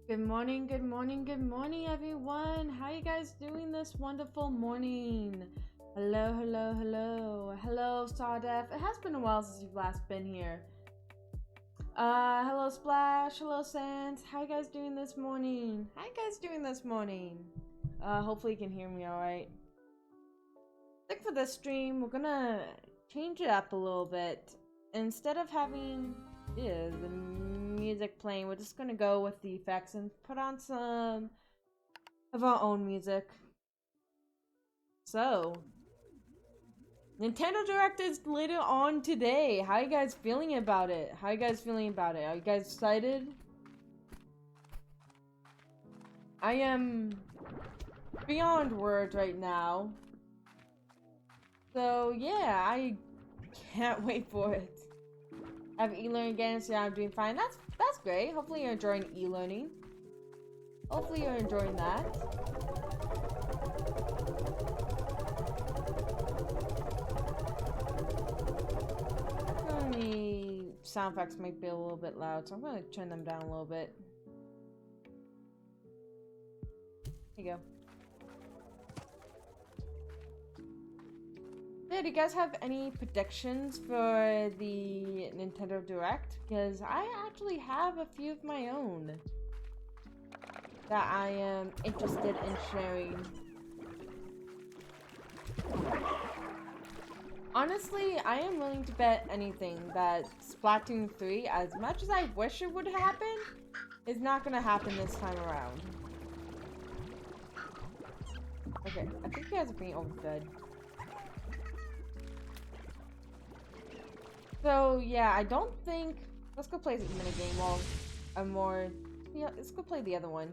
Good morning, good morning, good morning, everyone. How you guys doing this wonderful morning? Hello, hello, hello. Hello, Stardef. It has been a while since you've last been here. Hello, Splash. Hello, Sans. How you guys doing this morning? How you guys doing this morning? Hopefully you can hear me alright. I think for this stream, we're gonna change it up a little bit. Instead of having the music playing, we're just gonna go with the effects and put on some of our own music. So, Nintendo Direct is later on today. How you guys feeling about it? Are you guys excited? I am beyond words right now. So yeah, I can't wait for it. I have e-learning again, so yeah, I'm doing fine. That's great. Hopefully you're enjoying e-learning. Hopefully you're enjoying that. The sound effects might be a little bit loud, so I'm gonna turn them down a little bit. Here you go. Yeah, do you guys have any predictions for the Nintendo Direct? Because I actually have a few of my own that I am interested in sharing. Honestly, I am willing to bet anything that Splatoon 3, as much as I wish it would happen, is not gonna happen this time around. Okay, I think you guys are being overfed. So yeah, I don't think. Let's go play the minigame while I'm more. Yeah, let's go play the other one.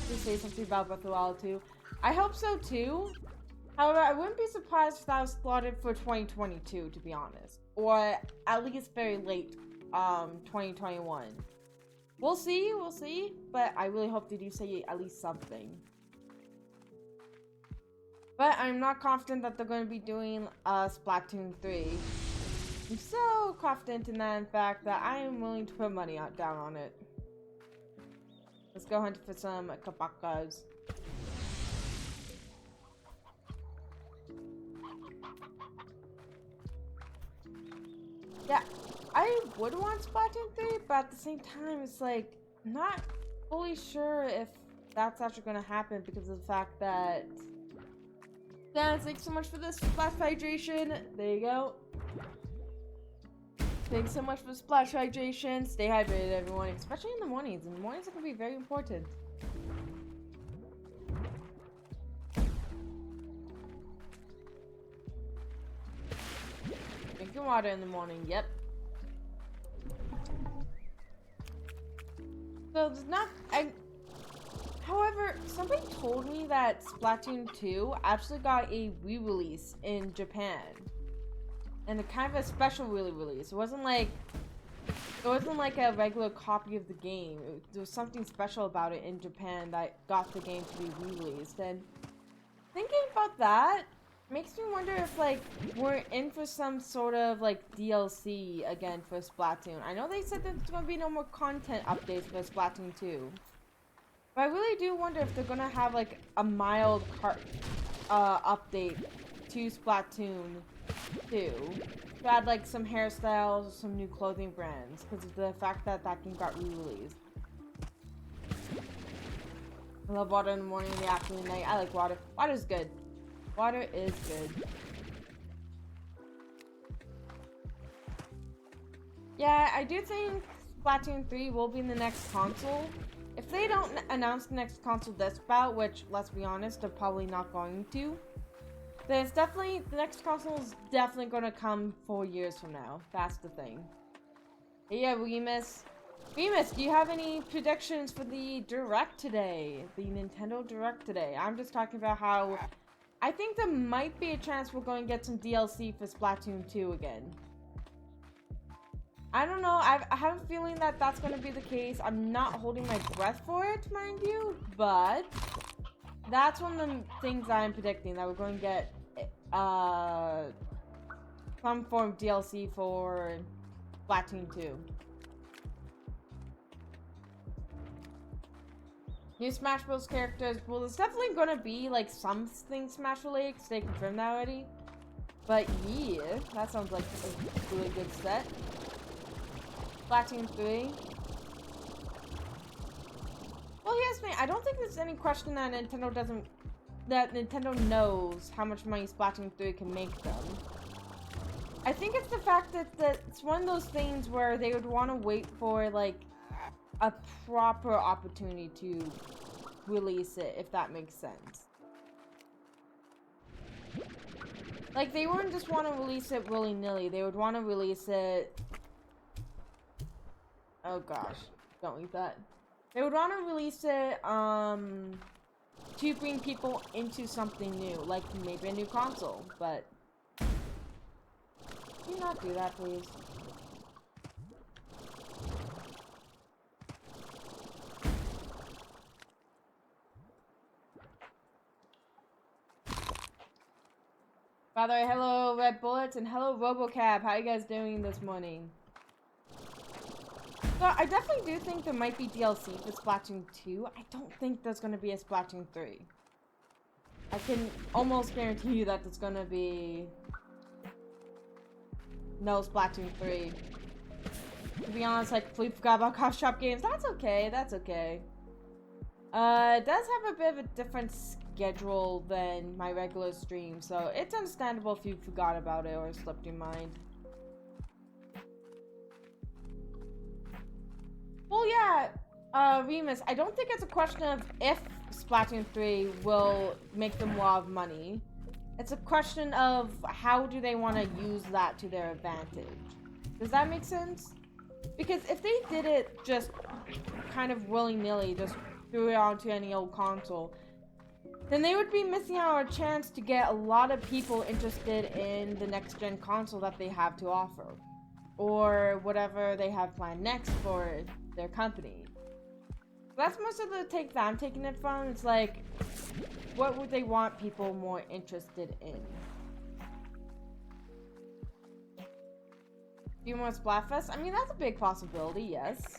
Just say something about Breath of the Wild 2. I hope so too. However, I wouldn't be surprised if that was slotted for 2022, to be honest, or at least very late, 2021. We'll see, but I really hope they do say at least something. But I'm not confident that they're going to be doing Splatoon 3. I'm so confident in that, in fact, that I am willing to put money down on it. Let's go hunt for some kabakas. Yeah, I would want Splatoon 3, but at the same time, it's like, I'm not fully sure if that's actually going to happen because of the fact that... Dan, thanks so much for this Splash Hydration. There you go. Thanks so much for Splash Hydration. Stay hydrated, everyone, especially in the mornings. And the mornings are going to be very important. Drinking water in the morning, yep. So there's not... However, somebody told me that Splatoon 2 actually got a re-release in Japan. And a kind of a special re-release. It wasn't like a regular copy of the game. There was something special about it in Japan that got the game to be re-released. And thinking about that makes me wonder if, like, we're in for some sort of, like, DLC again for Splatoon. I know they said that there's gonna be no more content updates for Splatoon 2. But I really do wonder if they're gonna have, like, a mild update to Splatoon 2. To add, like, some hairstyles, some new clothing brands, because of the fact that that game got re-released. I love water in the morning, in the afternoon, night. I like water. Water's good. Water is good. Yeah, I do think Splatoon 3 will be in the next console. If they don't announce the next console this bout, which, let's be honest, they're probably not going to, then it's definitely, the next console is definitely going to come 4 years from now. That's the thing. Hey, yeah, Remus. Remus, do you have any predictions for the Direct today? The Nintendo Direct today? I'm just talking about how I think there might be a chance we're going to get some DLC for Splatoon 2 again. I don't know, I have a feeling that that's going to be the case. I'm not holding my breath for it, mind you, but that's one of the things I'm predicting, that we're going to get some form of DLC for Splatoon 2. New Smash Bros. Characters. Well, there's definitely gonna be like something Smash related because they confirmed that already. But yeah, that sounds like a really good set. Splatoon 3. Well, here's the thing. I don't think there's any question that Nintendo knows how much money Splatoon 3 can make them. I think it's the fact that it's one of those things where they would want to wait for like a proper opportunity to release it, if that makes sense. Like, they wouldn't just want to release it willy-nilly. They would want to release it... Oh gosh, don't eat that. They would want to release it, to bring people into something new, like maybe a new console, but... Can you not do that, please? By the way, hello Red Bullets and hello RoboCab. How you guys doing this morning? So I definitely do think there might be DLC for Splatoon 2. I don't think there's going to be a Splatoon 3. I can almost guarantee you that there's going to be no Splatoon 3. To be honest, I completely forgot about Coffee Shop Games. That's okay, that's okay. It does have a bit of a different schedule than my regular stream, so it's understandable if you forgot about it or slipped your mind. Well, yeah, Remus, I don't think it's a question of if Splatoon 3 will make them a lot of money. It's a question of how do they want to use that to their advantage. Does that make sense? Because if they did it just kind of willy-nilly, just threw it onto any old console, then they would be missing out on a chance to get a lot of people interested in the next-gen console that they have to offer. Or whatever they have planned next for their company. That's most of the take that I'm taking it from. It's like, what would they want people more interested in? Few more Splatfest? I mean, that's a big possibility, yes.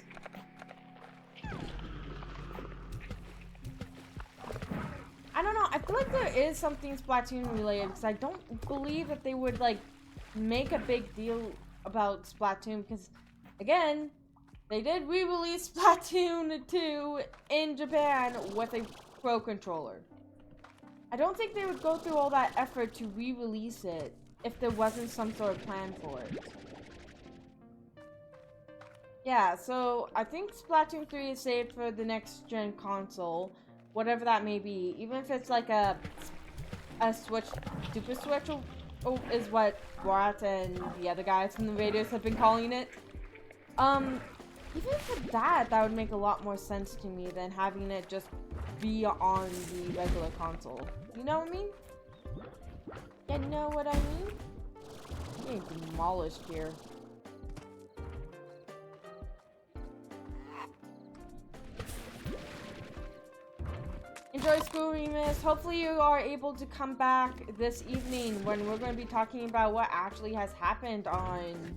I don't know, I feel like there is something Splatoon related, because I don't believe that they would, like, make a big deal about Splatoon, because, again, they did re-release Splatoon 2 in Japan with a Pro Controller. I don't think they would go through all that effort to re-release it if there wasn't some sort of plan for it. Yeah, so I think Splatoon 3 is saved for the next gen console, whatever that may be. Even if it's like a Switch, Super Switch is what Borat and the other guys from the radios have been calling it. Even for that would make a lot more sense to me than having it just be on the regular console. You know what I mean? You know what I mean? I'm getting demolished here. Enjoy school, Remus. Hopefully you are able to come back this evening when we're going to be talking about what actually has happened on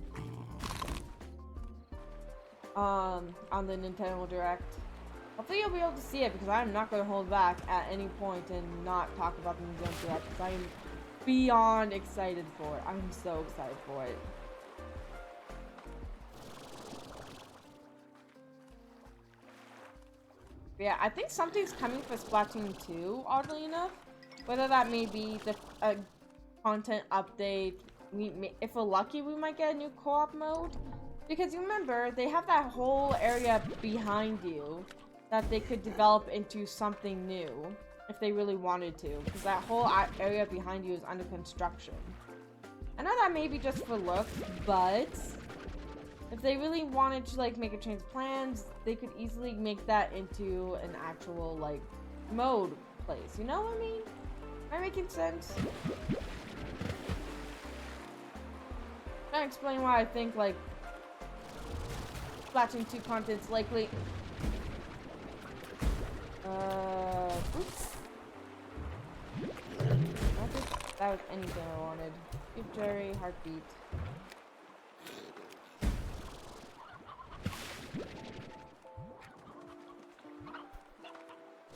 the Nintendo Direct. Hopefully you'll be able to see it, because I'm not going to hold back at any point and not talk about the Nintendo Direct, because I am beyond excited for it. I'm so excited for it. Yeah, I think something's coming for Splatoon 2, oddly enough. Whether that may be the content update, if we're lucky, we might get a new co-op mode. Because you remember, they have that whole area behind you that they could develop into something new if they really wanted to. Because that whole area behind you is under construction. I know that may be just for looks, but if they really wanted to like make a change of plans, they could easily make that into an actual like mode place. You know what I mean? Am I making sense? Can I explain why I think like Splatoon 2 content's likely? Oops. That was anything I wanted. Give Jerry heartbeat.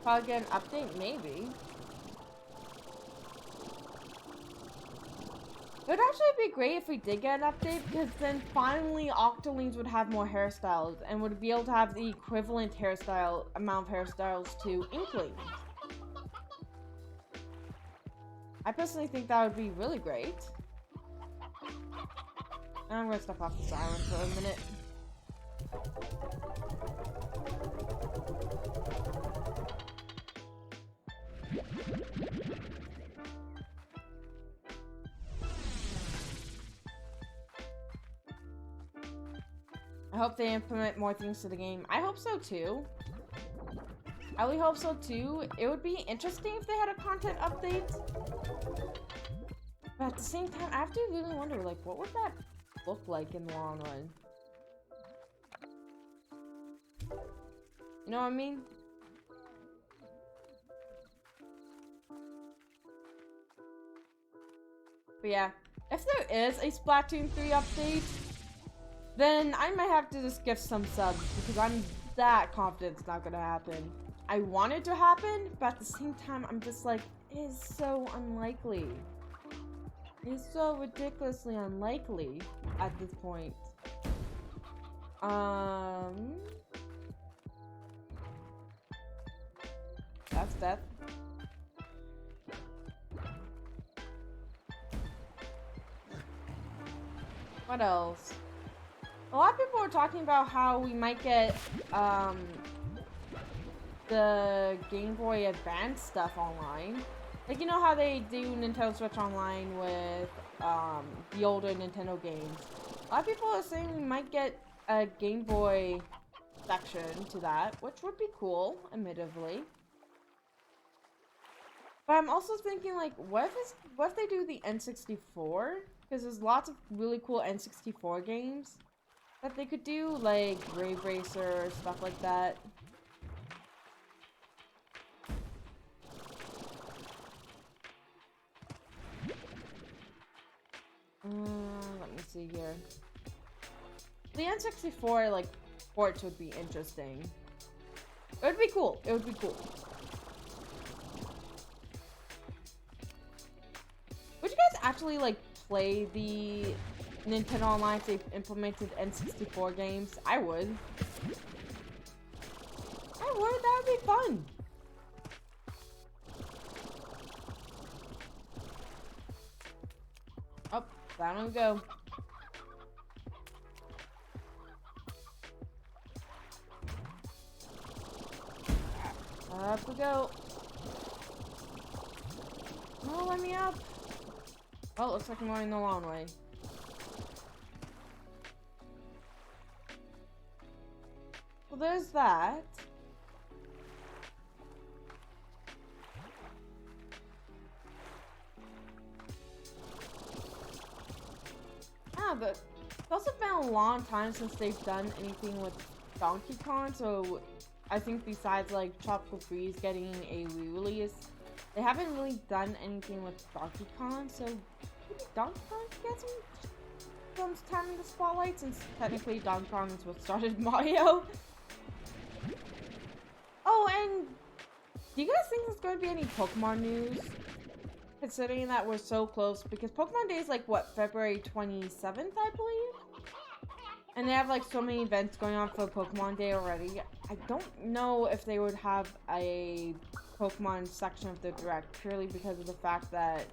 Probably get an update, maybe. It would actually be great if we did get an update, because then finally Octolings would have more hairstyles and would be able to have the equivalent amount of hairstyles to Inklings. I personally think that would be really great. I'm gonna step off the silent for a minute. I hope they implement more things to the game. I hope so too. I really hope so too. It would be interesting if they had a content update. But at the same time, I have to really wonder, like, what would that look like in the long run? You know what I mean? But yeah, if there is a Splatoon 3 update, then I might have to just give some subs, because I'm that confident it's not gonna happen. I want it to happen, but at the same time, I'm just like, it is so unlikely. It is so ridiculously unlikely at this point. That's death. What else? A lot of people are talking about how we might get the Game Boy Advance stuff online. Like, you know how they do Nintendo Switch Online with the older Nintendo games. A lot of people are saying we might get a Game Boy section to that, which would be cool, admittedly. But I'm also thinking, like, what if they do the N64? Because there's lots of really cool N64 games that they could do, like Rave Racer, stuff like that. Let me see here. The N64, like, ports would be interesting. It would be cool. It would be cool. Would you guys actually, like, play the Nintendo Online if they implemented N64 games? I would. I would. That would be fun. Oh, down we go. Up we go. No, let me up. Well, looks like I'm going the long way. Well, there's that. But it's also been a long time since they've done anything with Donkey Kong, so I think besides, like, Tropical Freeze getting a re-release, they haven't really done anything with Donkey Kong, so maybe Donkey Kong gets some time in the spotlight, since technically Donkey Kong is what started Mario. Oh, and do you guys think there's going to be any Pokemon news? Considering that we're so close, because Pokemon Day is like, what, February 27th, I believe? And they have, like, so many events going on for Pokemon Day already. I don't know if they would have a Pokemon section of the Direct, purely because of the fact that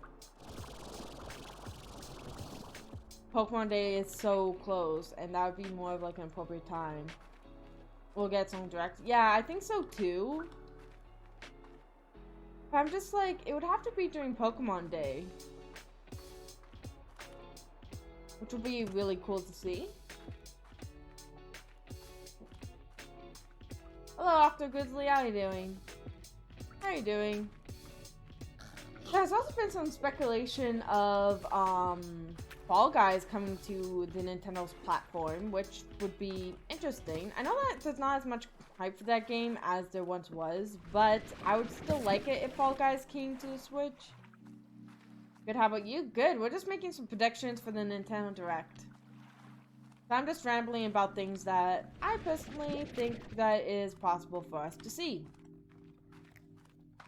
Pokemon Day is so close, and that would be more of, like, an appropriate time. We'll get some Direct. Yeah, I think so, too. But I'm just like, it would have to be during Pokemon Day, which would be really cool to see. Hello, Dr. Grizzly, how are you doing? How are you doing? There's also been some speculation of Fall Guys coming to the Nintendo's platform, which would be interesting. I know that there's not as much hype for that game as there once was, but I would still like it if Fall Guys came to the Switch. Good, how about you? Good, we're just making some predictions for the Nintendo Direct. So I'm just rambling about things that I personally think that is possible for us to see.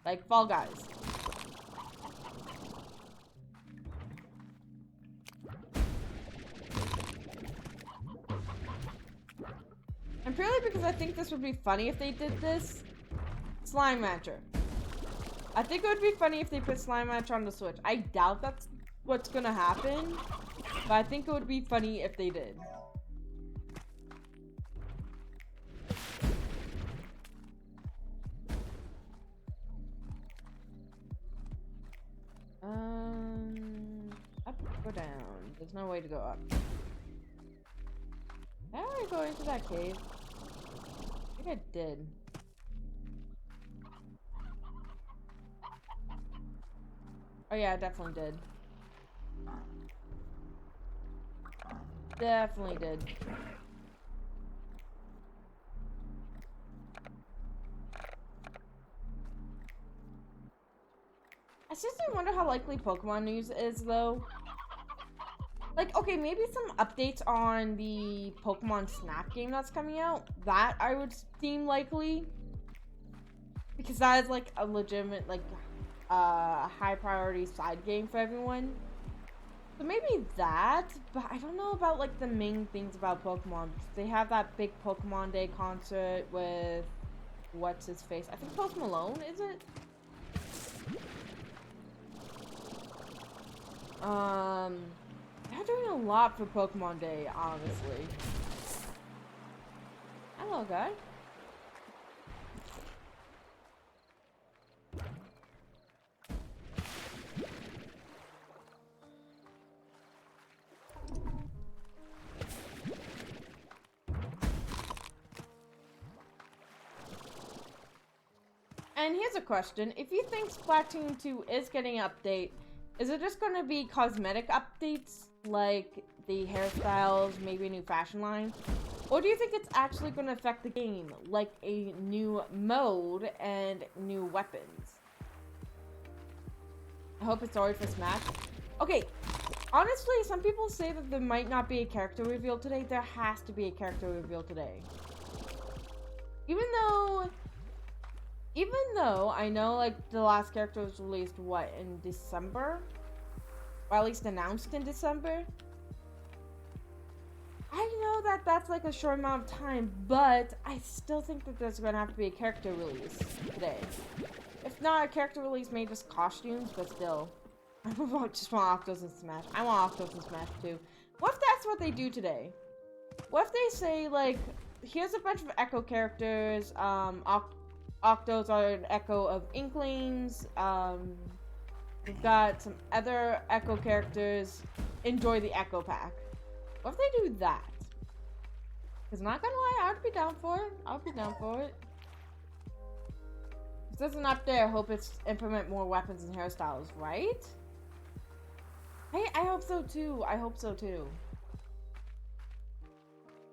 Like Fall Guys. And purely because I think this would be funny if they did this, Slime Rancher. I think it would be funny if they put Slime Rancher on the Switch. I doubt that's what's gonna happen, but I think it would be funny if they did. Up or down? There's no way to go up. How do I go into that cave? I think I did. Oh yeah, I definitely did. Definitely did. I seriously wonder how likely Pokemon news is, though. Like, okay, maybe some updates on the Pokemon Snap game that's coming out. That I would deem likely. Because that is, like, a legitimate, like, high priority side game for everyone. So maybe that, but I don't know about, like, the main things about Pokemon. They have that big Pokemon Day concert with, what's his face? I think Post Malone, is it? They're doing a lot for Pokemon Day, honestly. Hello, guy. And here's a question. If you think Splatoon 2 is getting an update, is it just going to be cosmetic updates, like the hairstyles, maybe a new fashion line? Or do you think it's actually going to affect the game, like a new mode and new weapons? I hope it's already for Smash. Okay, honestly, some people say that there might not be a character reveal today. There has to be a character reveal today. Even though I know, like, the last character was released, what, in December? Or at least announced in December? I know that that's, like, a short amount of time, but I still think that there's gonna have to be a character release today. If not a character release, maybe just costumes, but still. I just want Octos in Smash. I want Octos in Smash, too. What if that's what they do today? What if they say, like, here's a bunch of Echo characters, Octos are an echo of Inklings. We've got some other Echo characters. Enjoy the Echo Pack. What if they do that? Because not gonna lie, I would be down for it. I would be down for it. If this isn't up there, I hope it's implement more weapons and hairstyles, right? I hope so too. I hope so too.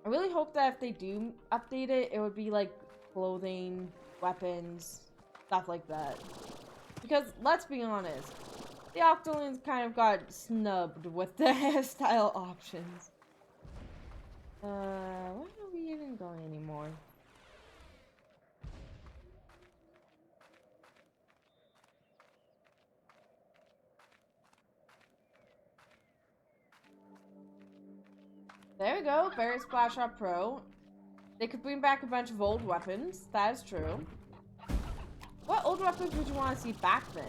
I really hope that if they do update it, it would be like clothing, weapons, stuff like that. Because, let's be honest, the Octolings kind of got snubbed with the hairstyle options. Where are we even going anymore? There we go, Berry Splash Up Pro. They could bring back a bunch of old weapons, that is true. What old weapons would you want to see back then?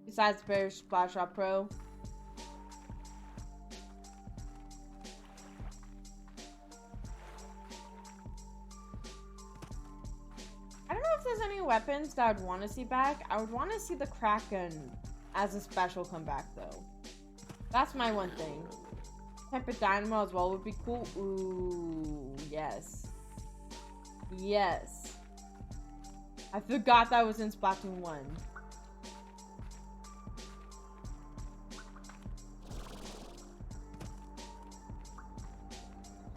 Besides Berry Splash Up Pro. I don't know if there's any weapons that I'd want to see back. I would want to see the Kraken as a special come back, though. That's my one thing. Temper Dynamo as well would be cool. Ooh, yes. Yes. I forgot that was in Splatoon 1.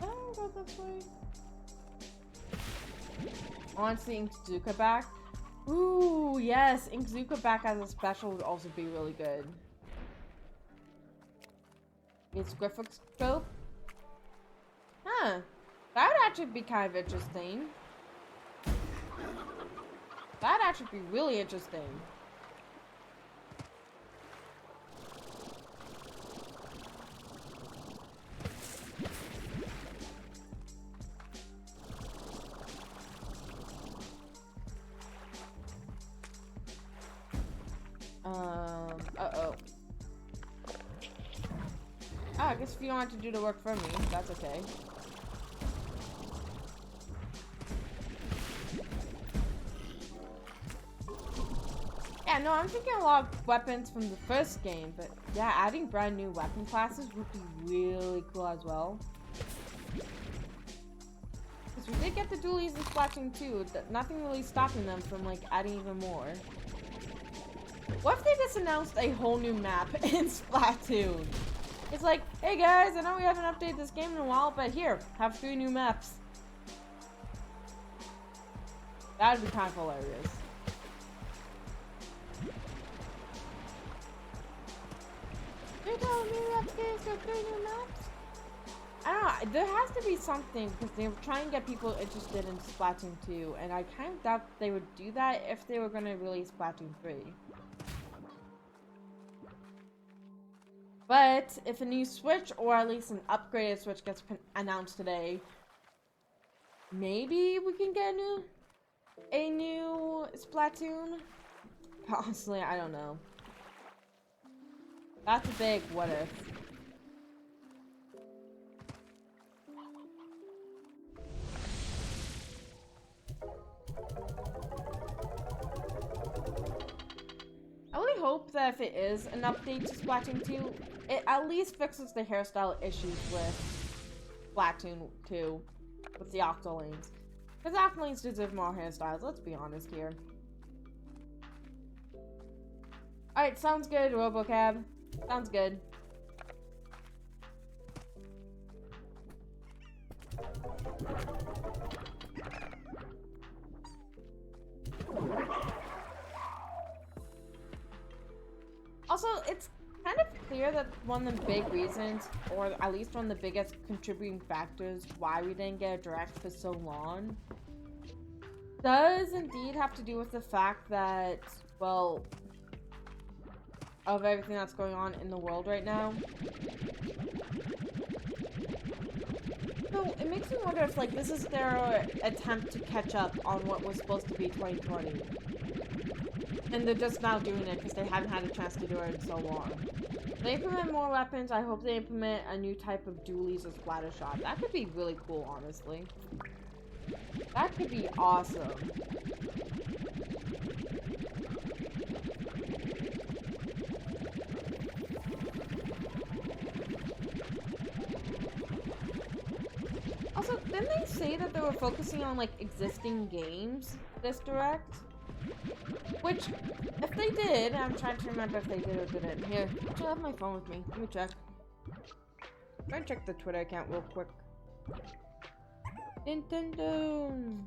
I don't go this way. I want to see Inkzuka back. Ooh, yes. Inkzuka back as a special would also be really good. It's Griffith Scope. Huh. That would actually be kind of interesting. That'd actually be really interesting. Uh-oh. Ah, I guess if you don't have to do the work for me, that's okay. Yeah, no, I'm thinking a lot of weapons from the first game, but yeah, adding brand new weapon classes would be really cool as well. Because we did get the dualies in Splatoon 2, nothing really stopping them from, like, adding even more. What if they just announced a whole new map in Splatoon? It's like, hey guys, I know we haven't updated this game in a while, but here, have 3 new maps. That would be kind of hilarious. You're telling me we have to get 3 new maps? I don't know, there has to be something, because they were trying to get people interested in Splatoon 2, and I kind of doubt they would do that if they were going to release Splatoon 3. But if a new Switch, or at least an upgraded Switch, gets announced today, maybe we can get a new Splatoon? Honestly, I don't know. That's a big what if. I really hope that if it is an update to Splatoon 2, it at least fixes the hairstyle issues with Splatoon 2 with the Octolanes. Because Octolanes deserve more hairstyles, let's be honest here. Alright, sounds good, Robocab. Sounds good. Also, it's kind of clear that one of the big reasons, or at least one of the biggest contributing factors why we didn't get a direct for so long, does indeed have to do with the fact that, well, of everything that's going on in the world right now. So it makes me wonder if, like, this is their attempt to catch up on what was supposed to be 2020. And they're just now doing it because they haven't had a chance to do it in so long. They implement more weapons. I hope they implement a new type of dualies or splattershot. That could be really cool, honestly. That could be awesome. Also, didn't they say that they were focusing on, like, existing games this direct? Which, if they did, I'm trying to remember if they did or didn't. Here, I have my phone with me. Let me check. I'm gonna check the Twitter account real quick. Nintendo!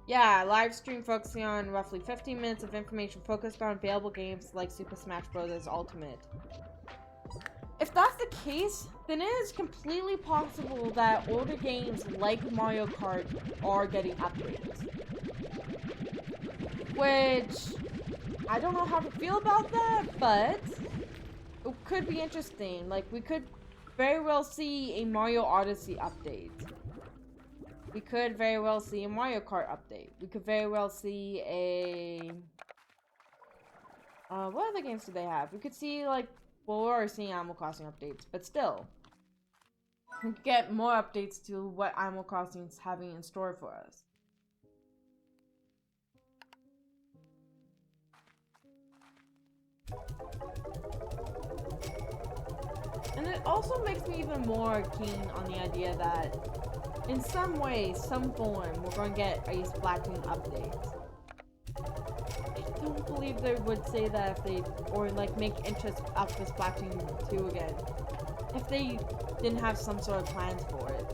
Yeah, live stream focusing on roughly 15 minutes of information focused on available games like Super Smash Bros. Ultimate. If that's the case, then it is completely possible that older games like Mario Kart are getting updates. Which, I don't know how to feel about that, but it could be interesting. Like, we could very well see a Mario Odyssey update. We could very well see a Mario Kart update. We could very well see a... what other games do they have? We could see, like... Well, we're already seeing Animal Crossing updates, but still. We could get more updates to what Animal Crossing is having in store for us. And it also makes me even more keen on the idea that in some way, some form, we're going to get a Splatoon update. I don't believe they would say that if they, or like make interest up for Splatoon 2 again, if they didn't have some sort of plans for it.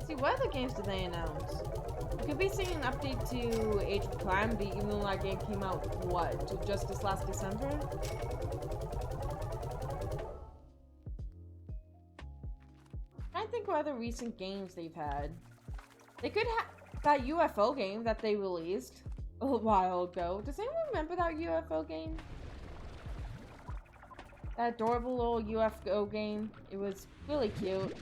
See, what other games did they announce? We could be seeing an update to Age of Calamity, even though that game came out, what, just this last December? I think what other recent games they've had. They could have that UFO game that they released a while ago. Does anyone remember that UFO game? That adorable little UFO game. It was really cute.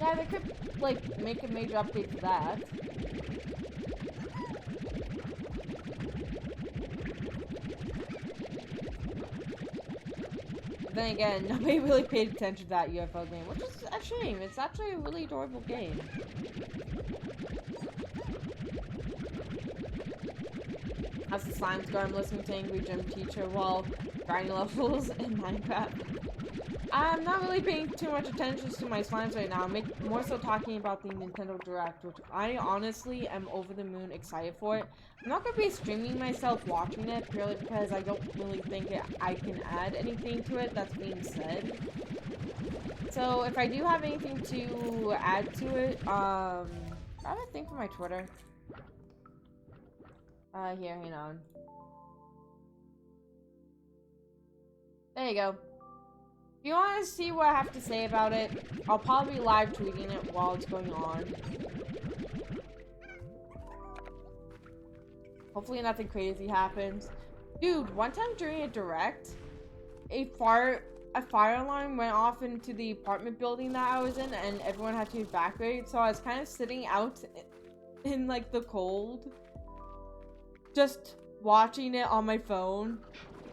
Yeah, they could, like, make a major update to that. Then again, nobody really paid attention to that UFO game, which is a shame. It's actually a really adorable game. As the slimes go, I'm listening to Angry Gym Teacher while grinding levels in Minecraft. I'm not really paying too much attention to my slimes right now. I'm more so talking about the Nintendo Direct, which I honestly am over the moon excited for it. I'm not going to be streaming myself watching it purely because I don't really think I can add anything to it that's being said. So if I do have anything to add to it, I have a thing for my Twitter. Here, hang on. There you go. If you want to see what I have to say about it, I'll probably be live tweeting it while it's going on. Hopefully nothing crazy happens. Dude, one time during a direct, a fire alarm went off into the apartment building that I was in, and everyone had to evacuate, so I was kind of sitting out in like the cold, just watching it on my phone,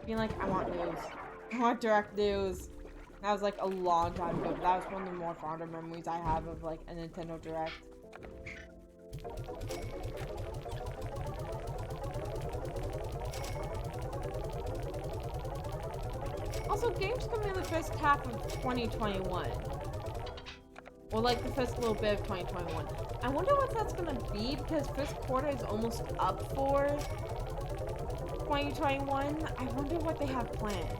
being like, I want news. I want direct news. That was like a long time ago, but that was one of the more fonder memories I have of like a Nintendo Direct. Also, games come in the first half of 2021. Or like the first little bit of 2021. I wonder what that's gonna be because first quarter is almost up for 2021. I wonder what they have planned.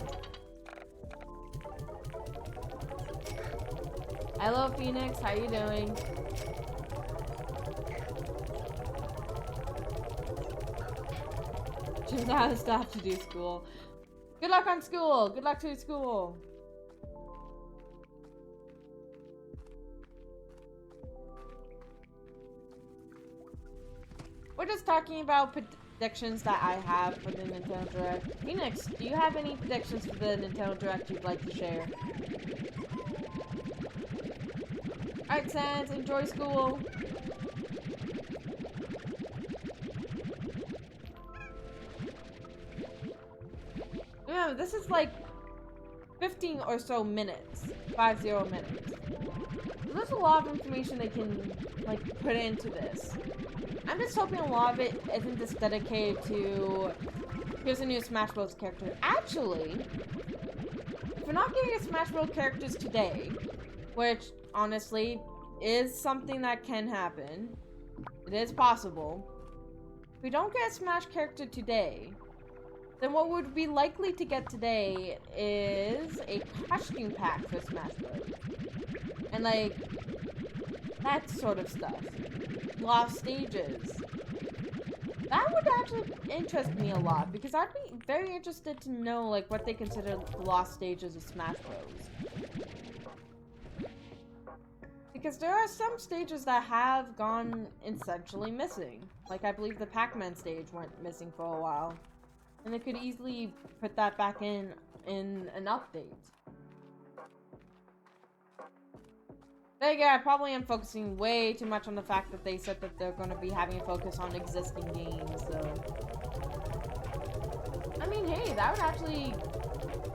Hello, Phoenix. How you doing? Just how to stop to do school. Good luck on school. Good luck to school. We're just talking about predictions that I have for the Nintendo Direct. Phoenix, do you have any predictions for the Nintendo Direct you'd like to share? Alright, Sans, enjoy school. Remember, this is like 15 or so minutes. 50 minutes. So there's a lot of information they can, like, put into this. I'm just hoping a lot of it isn't just dedicated to, here's a new Smash Bros. Character. Actually, if we're not getting a Smash Bros. Characters today, which, honestly, is something that can happen. It is possible. If we don't get a Smash character today, then what would be likely to get today is a costume pack for Smash Bros. And, like, that sort of stuff. Lost stages. That would actually interest me a lot, because I'd be very interested to know, like, what they consider the lost stages of Smash Bros. Because there are some stages that have gone essentially missing. Like, I believe the Pac-Man stage went missing for a while. And they could easily put that back in an update. Then again, I probably am focusing way too much on the fact that they said that they're going to be having a focus on existing games, so... I mean, hey, that would actually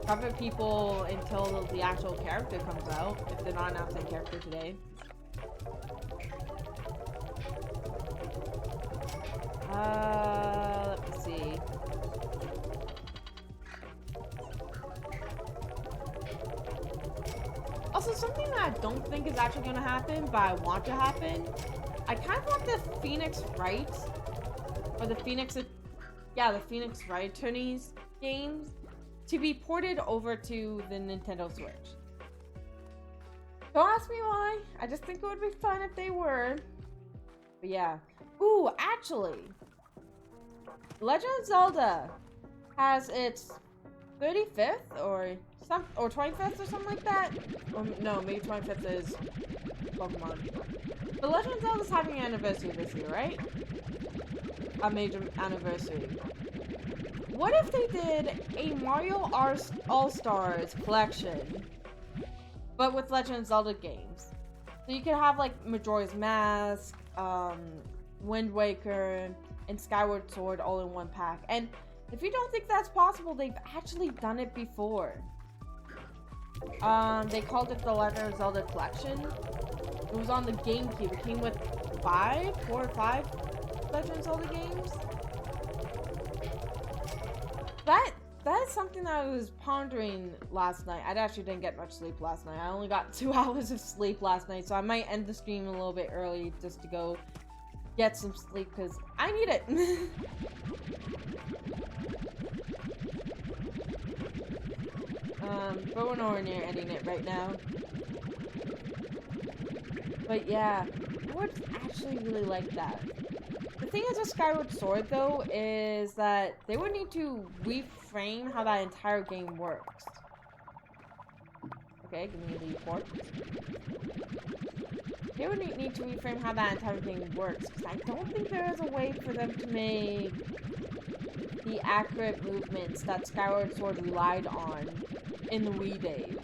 cover people until the actual character comes out, if they're not announcing a character today. Let me see. Also, something that I don't think is actually going to happen, but I want to happen, I kind of want the Phoenix Wright, or the Phoenix Wright Attorneys games to be ported over to the Nintendo Switch. Don't ask me why, I just think it would be fun if they were. But yeah. Ooh, actually, Legend of Zelda has its 35th or 25th or something like that. No, maybe 25th is Pokemon. The Legend of Zelda's having an anniversary this year, right? A major anniversary. What if they did a Mario All-Stars collection, but with Legend of Zelda games? So you could have like Majora's Mask, Wind Waker, and Skyward Sword all in one pack. And if you don't think that's possible, they've actually done it before. They called it the Legend of Zelda Collection. It was on the GameCube. It came with 4 or 5 Legend of Zelda games. That is something that I was pondering last night. I actually didn't get much sleep last night. I only got 2 hours of sleep last night, so I might end the stream a little bit early just to go get some sleep because I need it. But we're nowhere near ending it right now. But yeah, I would actually really like that. The thing is with Skyward Sword, though, is that they would need to reframe how that entire game works. Okay, give me the report. They would need to reframe how that entire game works, because I don't think there is a way for them to make the accurate movements that Skyward Sword relied on in the Wii days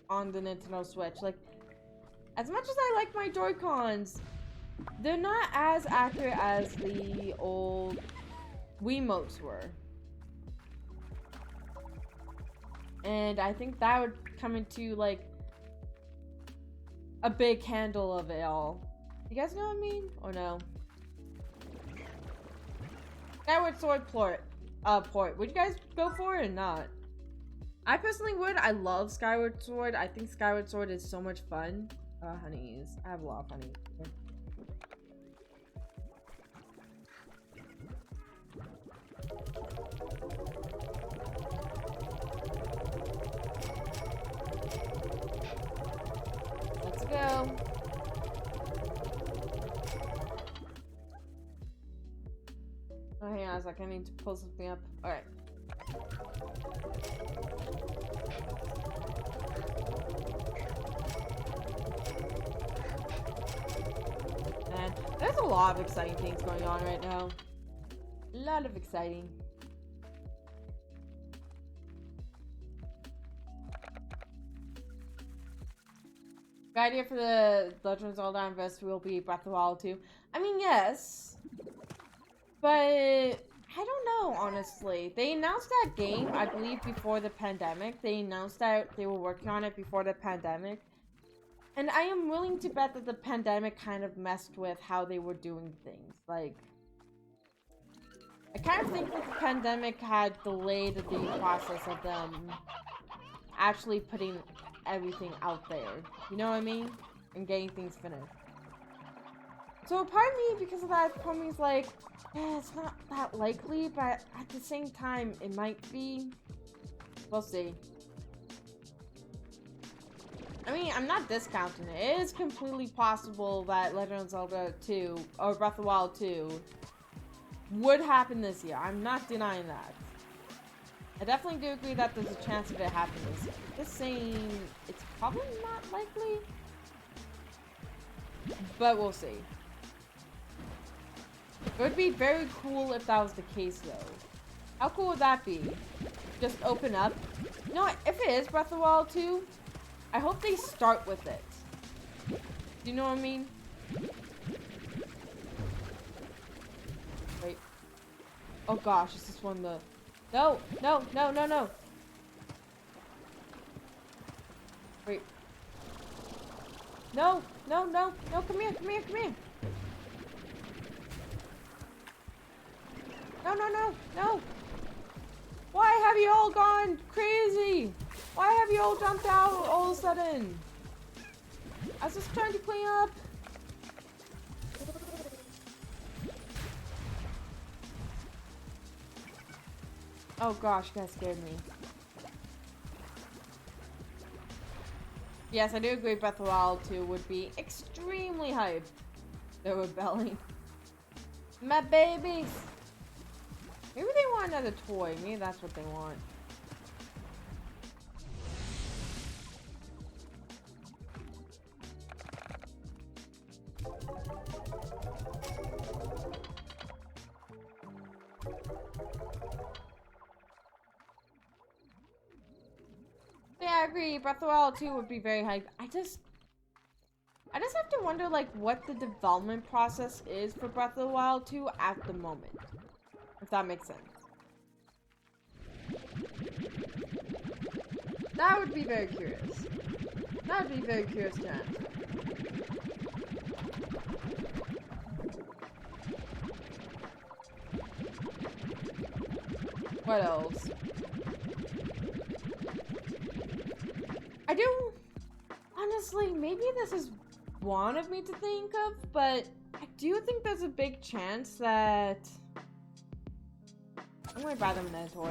on the Nintendo Switch. Like, as much as I like my Joy-Cons, they're not as accurate as the old Wiimotes were. And I think that would come into, like, a big handle of it all. You guys know what I mean? Or no? Skyward Sword port. Would you guys go for it or not? I personally would. I love Skyward Sword. I think Skyward Sword is so much fun. Honeys. I have a lot of honey. Let's go. Oh, hang on a sec. I need to pull something up. Alright. Man, there's a lot of exciting things going on right now. A lot of exciting. The idea for the Legend of Zelda Anniversary will be Breath of the Wild 2. I mean, yes. But I don't know, honestly. They announced that game, I believe, before the pandemic. They announced that they were working on it before the pandemic. And I am willing to bet that the pandemic kind of messed with how they were doing things. Like, I kind of think that the pandemic had delayed the process of them actually putting everything out there. You know what I mean? And getting things finished. So part of me, because of that, part of me is like, yeah, it's not that likely, but at the same time, it might be. We'll see. I mean, I'm not discounting it. It is completely possible that Legend of Zelda 2, or Breath of the Wild 2, would happen this year. I'm not denying that. I definitely do agree that there's a chance of it happening this year. Just saying, it's probably not likely. But we'll see. It would be very cool if that was the case, though. How cool would that be? Just open up? You know what? If it is Breath of the Wild 2, I hope they start with it. Do you know what I mean? Wait. Oh gosh, is this one the... No! No! No! No! No! Wait. No! No! No! No! Come here! Come here! Come here! No! No! No! No! Why have you all gone crazy? Why have you all jumped out all of a sudden? I was just trying to clean up. Oh gosh, you guys scared me. Yes, I do agree Breath of the Wild 2 would be extremely hype. They're rebelling. My babies! Maybe they want another toy. Maybe that's what they want. Yeah, I agree. Breath of the Wild 2 would be very hype. I just have to wonder, like, what the development process is for Breath of the Wild 2 at the moment. If that makes sense. That would be very curious. That would be very curious to answer. What else? I do... Honestly, maybe this is one of me to think of, but I do think there's a big chance that... I'm gonna buy them another toy.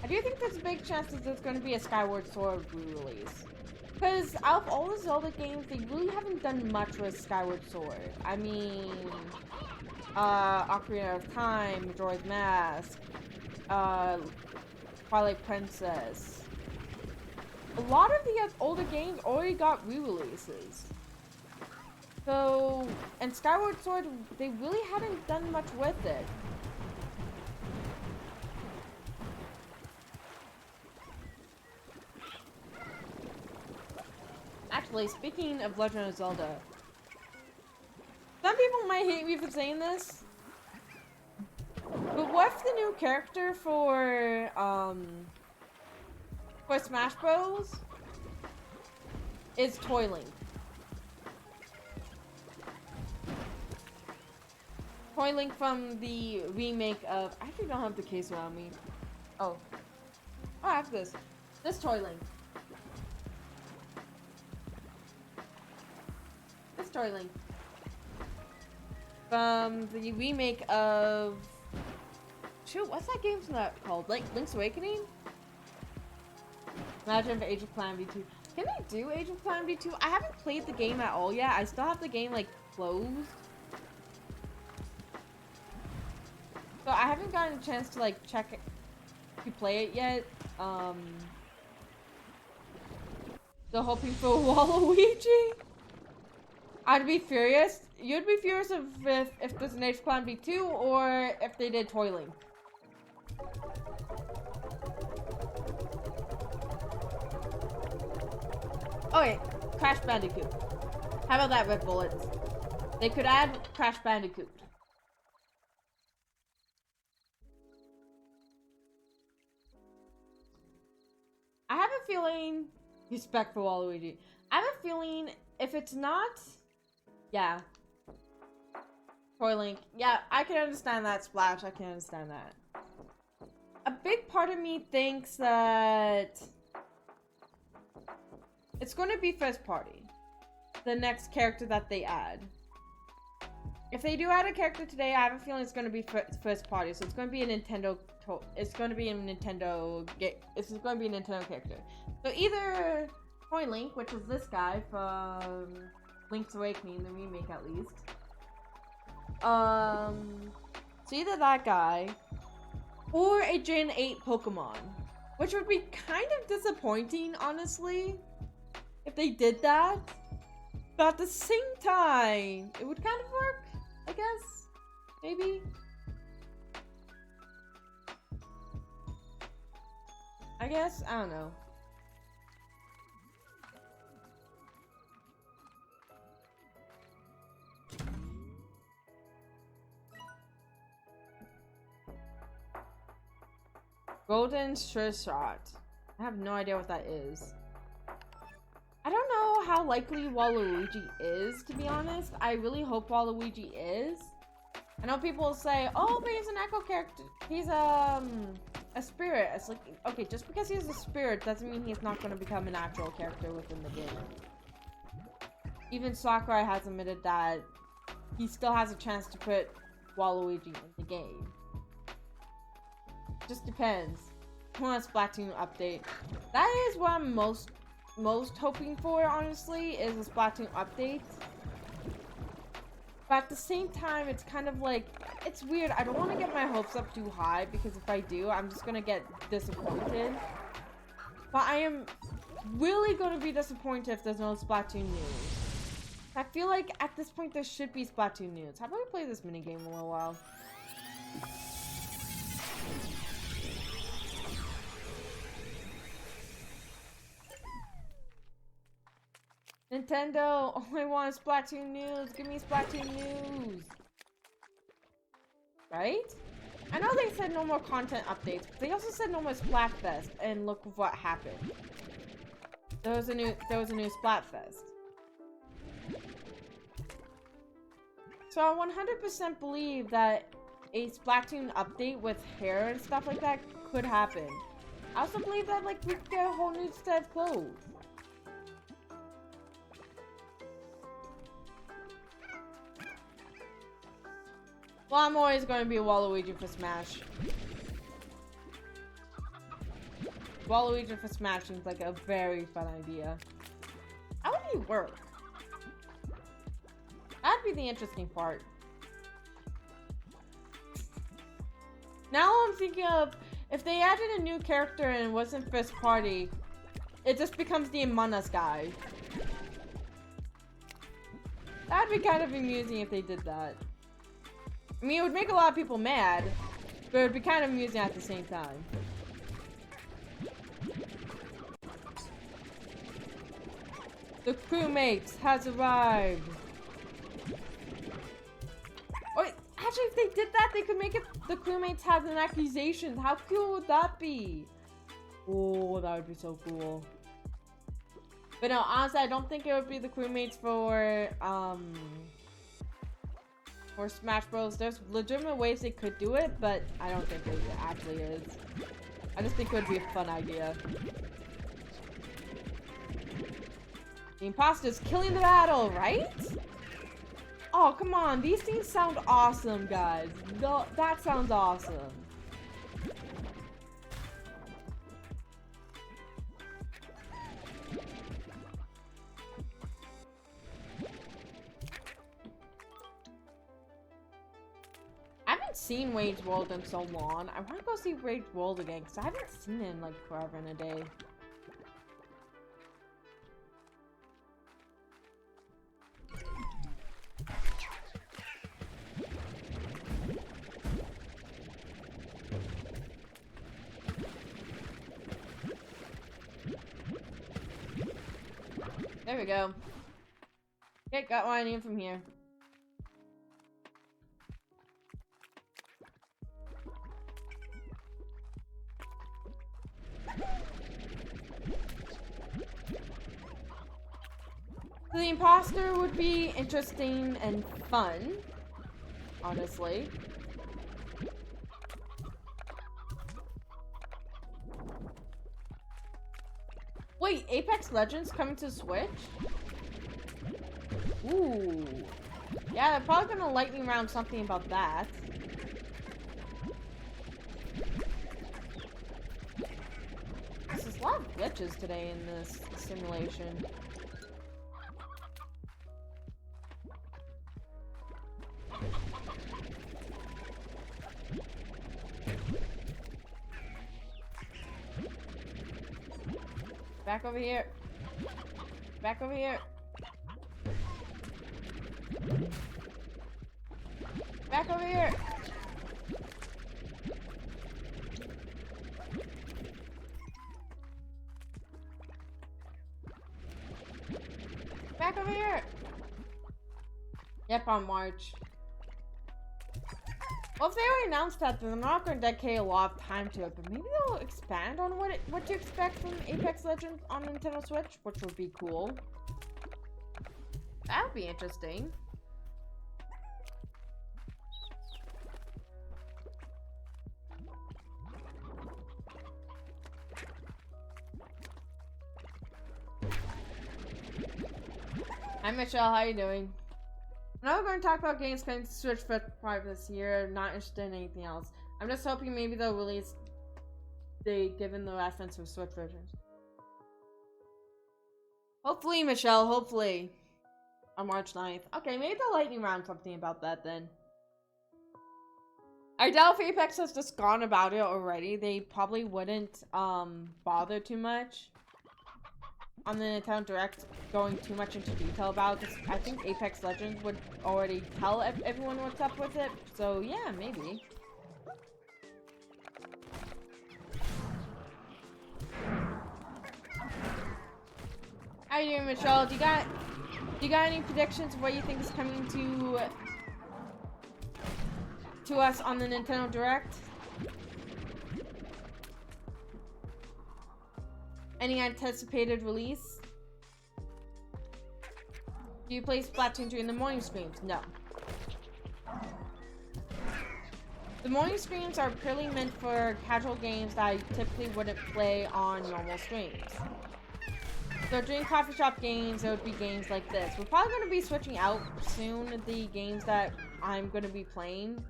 I do think there's a big chance that there's gonna be a Skyward Sword re-release. Because out of all the Zelda games, they really haven't done much with Skyward Sword. I mean... Ocarina of Time, Majora's Mask, Twilight Princess. A lot of the older games already got re-releases. So, and Skyward Sword, they really hadn't done much with it. Actually, speaking of Legend of Zelda, some people might hate me for saying this, but what if the new character for Smash Bros. Is Toy Link? Toy Link from the remake of... I actually don't have the case around me. Oh. Oh, I have this. This Toy Link. This Toy Link. From the remake of... Shoot, what's that game called? Like, Link's Awakening? Imagine if Age of Calamity 2. Can they do Age of Calamity 2? I haven't played the game at all yet. I still have the game, like, closed. So I haven't gotten a chance to, like, check it, to play it yet. Still hoping for Waluigi? I'd be furious. You'd be furious if there's an Age of Calamity 2 or if they did Toy Link. Oh wait, Crash Bandicoot. How about that, Red Bullets? They could add Crash Bandicoot. I have a feeling... Respect for Waluigi. I have a feeling if it's not... Yeah. Toy Link. Yeah, I can understand that, Splash. I can understand that. A big part of me thinks that... It's going to be first party. The next character that they add. If they do add a character today, I have a feeling it's going to be first party. So it's going to be a Nintendo. It's going to be a Nintendo. It's going to be a Nintendo character. So either Toy Link, which is this guy from Link's Awakening, the remake at least. So either that guy, or a Gen 8 Pokemon, which would be kind of disappointing, honestly. If they did that, but at the same time, it would kind of work, I guess, maybe. I guess, I don't know. Golden Sure Shot. I have no idea what that is. I don't know how likely Waluigi is, to be honest. I really hope Waluigi is. I know people will say, oh, but he's an echo character. He's a spirit. It's like, okay, just because he's a spirit doesn't mean he's not going to become an actual character within the game. Even Sakurai has admitted that he still has a chance to put Waluigi in the game. Just depends. Come on, Splatoon update. That is what I'm most hoping for, honestly, is a Splatoon update. But at the same time, it's kind of like, it's weird. I don't want to get my hopes up too high because if I do, I'm just going to get disappointed. But I am really going to be disappointed if there's no Splatoon news. I feel like at this point there should be Splatoon news. How about we play this minigame a little while? Nintendo, all I want is Splatoon news. Give me Splatoon news. Right? I know they said no more content updates, but they also said no more Splatfest, and look what happened. There was a new Splatfest. So I 100% believe that a Splatoon update with hair and stuff like that could happen. I also believe that like we could get a whole new set of clothes. Well, I'm always going to be Waluigi for Smash. Waluigi for Smash seems like a very fun idea. How would he work? That'd be the interesting part. Now I'm thinking of, if they added a new character and it wasn't first party, it just becomes the Among Us guy. That'd be kind of amusing if they did that. I mean, it would make a lot of people mad, but it would be kind of amusing at the same time. The crewmates has arrived. Oh, actually, if they did that, they could make it the crewmates have an accusation. How cool would that be? Oh, that would be so cool. But no, honestly, I don't think it would be the crewmates for Smash Bros. There's legitimate ways they could do it, but I don't think it actually is. I just think it would be a fun idea. The imposter's killing the battle, right? Oh, come on. These things sound awesome, guys. No, that sounds awesome. I haven't seen Wade's World in so long. I want to go see Wade's World again because I haven't seen it in like forever and a day. There we go. Okay, got what I need from here. The imposter would be interesting and fun, honestly. Wait, Apex Legends coming to Switch? Ooh. Yeah, they're probably gonna lightning round something about that. There's a lot of glitches today in this simulation. Back over here. Back over here. Back over here. Back over here. Yep, on March. Well, if they already announced that, then they're not going to dedicate a lot of time to it, but maybe they'll expand on what to expect from Apex Legends on Nintendo Switch, which would be cool. That would be interesting. Hi Michelle, how you doing? Now we're going to talk about games coming to Switch for part this year. Not interested in anything else. I'm just hoping maybe they'll release given the reference of Switch versions. Hopefully, Michelle, hopefully. On March 9th. Okay, maybe the lightning round something about that then. I doubt if Apex has just gone about it already. They probably wouldn't bother too much on the Nintendo Direct going too much into detail about it. I think Apex Legends would already tell everyone what's up with it. So yeah, maybe. How you doing, Michelle? Do you got any predictions of what you think is coming to us on the Nintendo Direct? Any anticipated release? Do you play Splatoon 3 in the morning streams? No. The morning streams are purely meant for casual games that I typically wouldn't play on normal streams. So during coffee shop games, it would be games like this. We're probably going to be switching out soon the games that I'm going to be playing.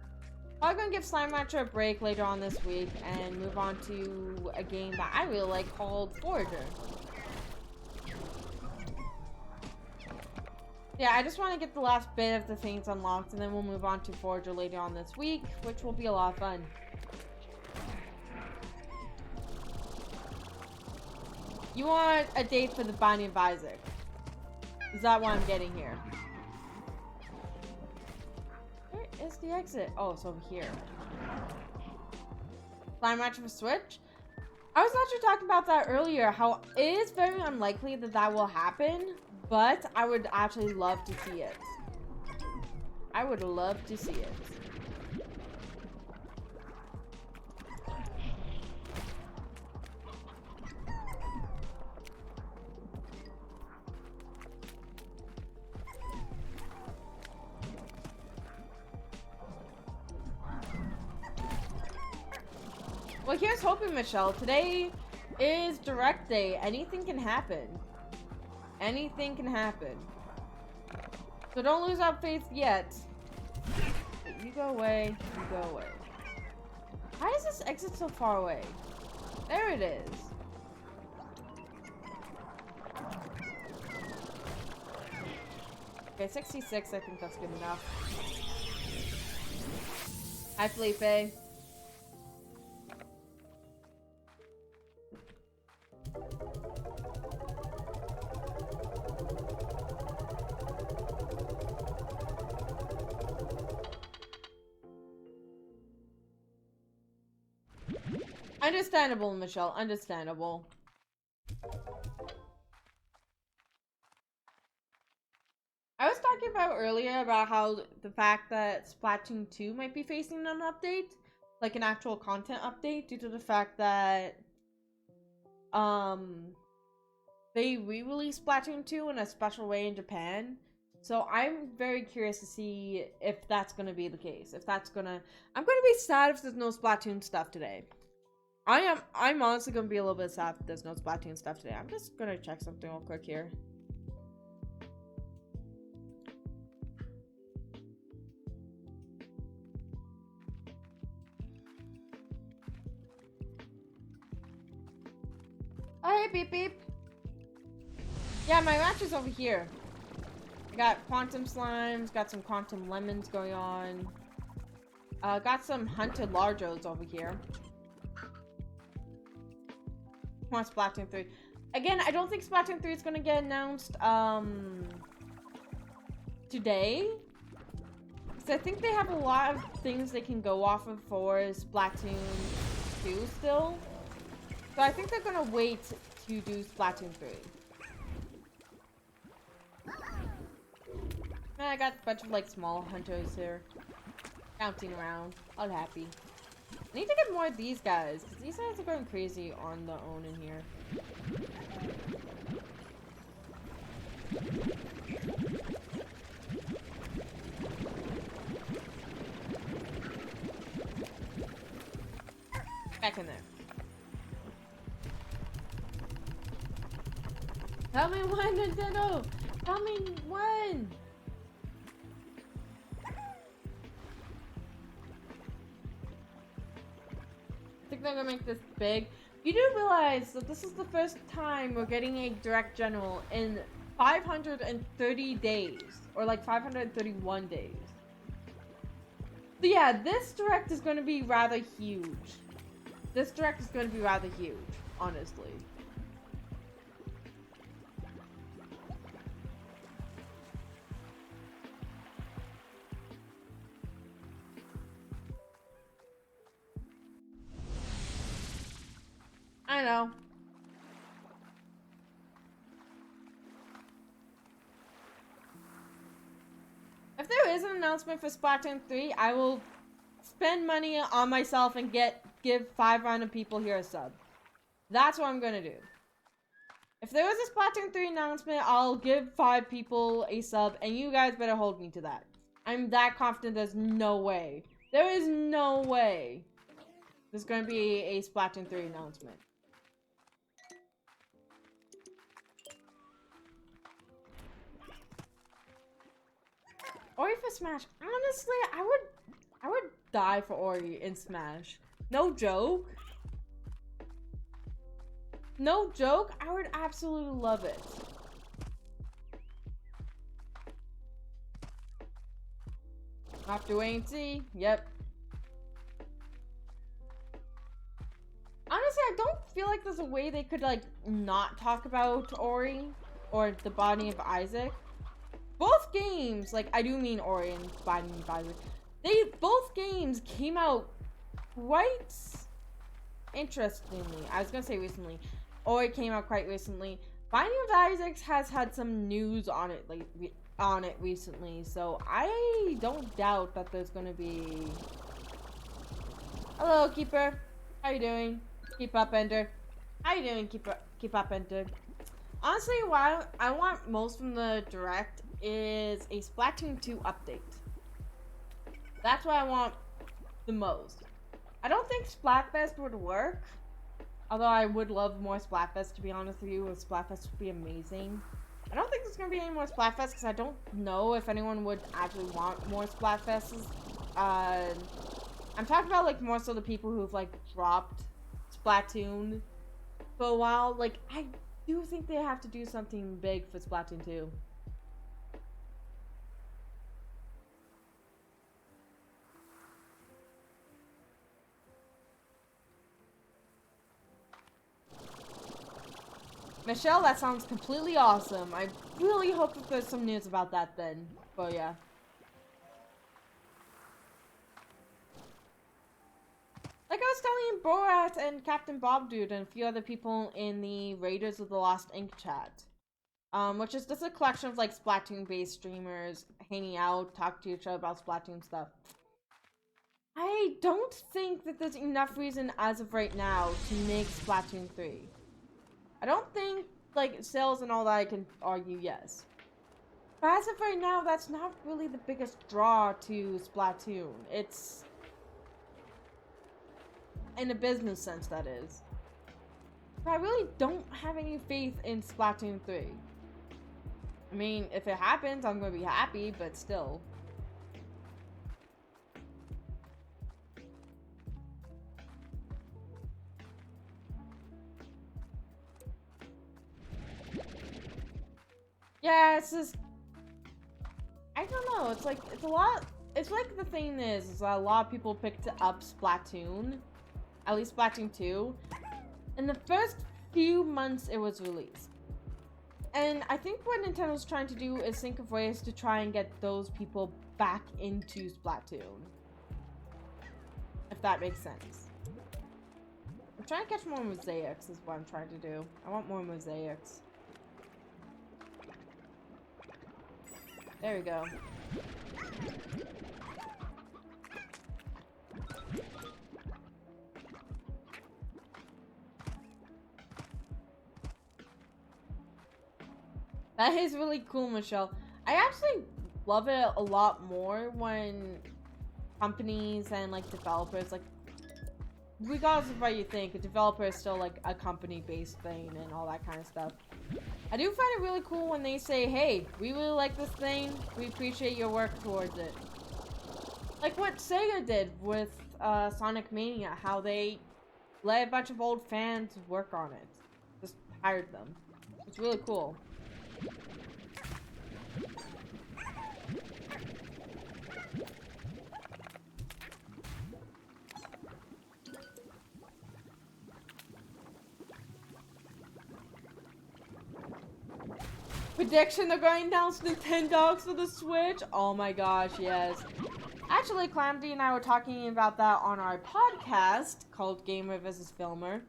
Probably going to give Slime Rancher a break later on this week and move on to a game that I really like called Forager. Yeah, I just want to get the last bit of the things unlocked and then we'll move on to Forager later on this week, which will be a lot of fun. You want a date for the Binding of Isaac? Is that what I'm getting here? Where is the exit? Oh, it's over here. Slime Rancher for Switch? I was actually talking about that earlier, how it is very unlikely that that will happen, but I would actually love to see it. I would love to see it. Well, here's hoping, Michelle. Today is Direct Day. Anything can happen. Anything can happen. So don't lose our faith yet. You go away. You go away. Why is this exit so far away? There it is. Okay, 66. I think that's good enough. Hi, Felipe. Understandable, Michelle. Understandable. I was talking about earlier about how the fact that Splatoon 2 might be facing an update, like an actual content update, due to the fact that they re-released Splatoon 2 in a special way in Japan. So I'm very curious to see if that's gonna be the case. I'm gonna be sad if there's no Splatoon stuff today. I'm honestly gonna be a little bit sad if there's no Splatoon stuff today. I'm just gonna check something real quick here. Oh, hey, beep beep. Yeah, my match is over here. I got Quantum Slimes, got some Quantum Lemons going on. Got some Hunted Largos over here. Want Splatoon 3. Again, I don't think Splatoon 3 is gonna get announced today. Because I think they have a lot of things they can go off of for Splatoon 2 still. So I think they're gonna wait to do Splatoon 3. And I got a bunch of like small hunters here. Bouncing around. All happy. I need to get more of these guys, because these guys are going crazy on their own in here. Back in there. Tell me when, Nintendo! Tell me when! I think they're gonna make this big. You do realize that this is the first time we're getting a Direct General in 530 days. Or like 531 days. So yeah, this direct is going to be rather huge. This direct is going to be rather huge, honestly. I know. If there is an announcement for Splatoon 3, I will spend money on myself and give 5 random people here a sub. That's what I'm gonna do. If there is a Splatoon 3 announcement, I'll give 5 people a sub, and you guys better hold me to that. I'm that confident there's no way. There is no way there's gonna be a Splatoon 3 announcement. Ori for Smash. Honestly, I would die for Ori in Smash. No joke. No joke, I would absolutely love it. Have to wait and see. Yep. Honestly, I don't feel like there's a way they could, like, not talk about Ori or the Binding of Isaac. Both games, like, I do mean Ori and Binding of Isaac. Both games came out quite interestingly. I was gonna say recently. Ori came out quite recently. Binding of Isaac has had some news on it, like, recently, so I don't doubt that there's gonna be... Hello, Keeper. How you doing? Keep up, Ender. How you doing, Keep up, Ender? Honestly, what I want most from the Direct is a Splatoon 2 update. That's what I want the most. I don't think Splatfest would work. Although I would love more Splatfest, to be honest with you. Splatfest would be amazing. I don't think there's going to be any more Splatfest because I don't know if anyone would actually want more Splatfests. I'm talking about, like, more so the people who've, like, dropped Splatoon for a while. Like, I do think they have to do something big for Splatoon 2. Michelle, that sounds completely awesome. I really hope that there's some news about that then. But yeah. Like I was telling Borat and Captain Bob Dude and a few other people in the Raiders of the Lost Ink chat. Which is just a collection of, like, Splatoon-based streamers hanging out, talk to each other about Splatoon stuff. I don't think that there's enough reason as of right now to make Splatoon 3. I don't think, like, sales and all that I can argue yes. But as of right now, that's not really the biggest draw to Splatoon. It's... in a business sense, that is. But I really don't have any faith in Splatoon 3. I mean, if it happens, I'm gonna be happy, but still. Yeah, it's just... I don't know, it's like, it's a lot... It's like the thing is a lot of people picked up Splatoon. At least Splatoon 2. In the first few months it was released. And I think what Nintendo's trying to do is think of ways to try and get those people back into Splatoon. If that makes sense. I'm trying to catch more mosaics is what I'm trying to do. I want more mosaics. There we go. That is really cool, Michelle. I actually love it a lot more when companies and, like, developers, like, regardless of what you think, a developer is still, like, a company-based thing and all that kind of stuff. I do find it really cool when they say, hey, we really like this thing, we appreciate your work towards it. Like what Sega did with Sonic Mania, how they let a bunch of old fans work on it. Just hired them. It's really cool. Prediction, they're going to announce Nintendogs for the Switch. Oh my gosh, yes. Actually, Calamity and I were talking about that on our podcast called Gamer vs. Filmer.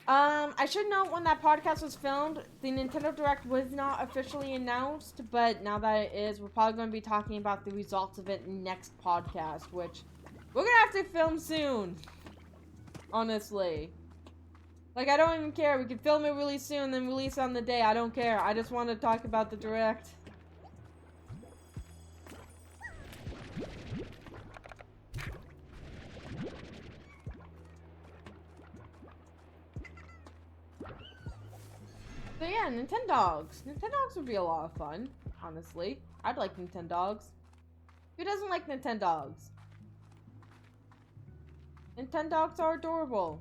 I should note when that podcast was filmed, the Nintendo Direct was not officially announced, but now that it is, we're probably going to be talking about the results of it next podcast, which we're going to have to film soon. Honestly. Like, I don't even care. We can film it really soon, then release on the day. I don't care. I just want to talk about the Direct. So yeah, Nintendogs. Nintendogs would be a lot of fun, honestly. I'd like Nintendogs. Who doesn't like Nintendogs? Nintendogs are adorable.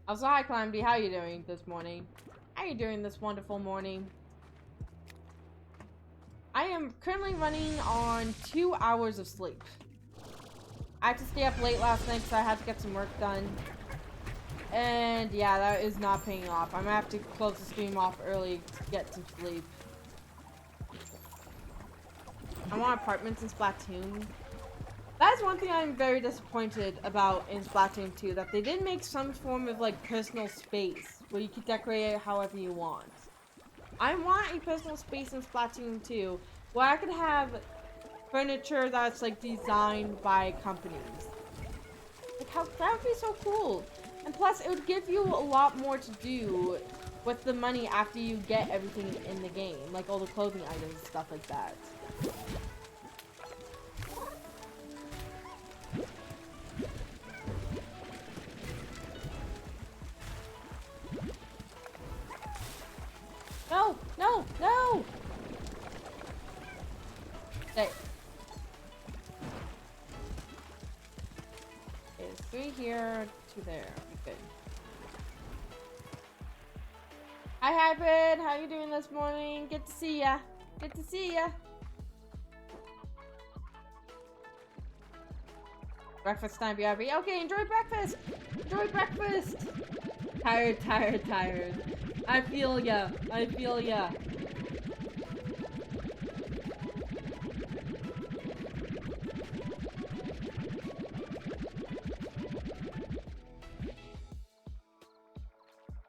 Also, hi Calamity, how are you doing this morning? How are you doing this wonderful morning? I am currently running on 2 hours of sleep. I had to stay up late last night because I had to get some work done. And yeah, that is not paying off. I'm gonna have to close the stream off early to get some sleep. I want apartments in Splatoon. That is one thing I'm very disappointed about in Splatoon 2, that they didn't make some form of like personal space where you could decorate it however you want. I want a personal space in Splatoon 2 where I could have furniture that's like designed by companies. Like that would be so cool. And plus it would give you a lot more to do with the money after you get everything in the game. Like all the clothing items and stuff like that. No! No! No! Stay. Okay, 3 here, 2 there. Good. Hi, Hybrid! How you doing this morning? Good to see ya. Good to see ya. Breakfast time, BRB. Okay, enjoy breakfast! Enjoy breakfast! Tired, tired, tired. I feel ya. I feel ya.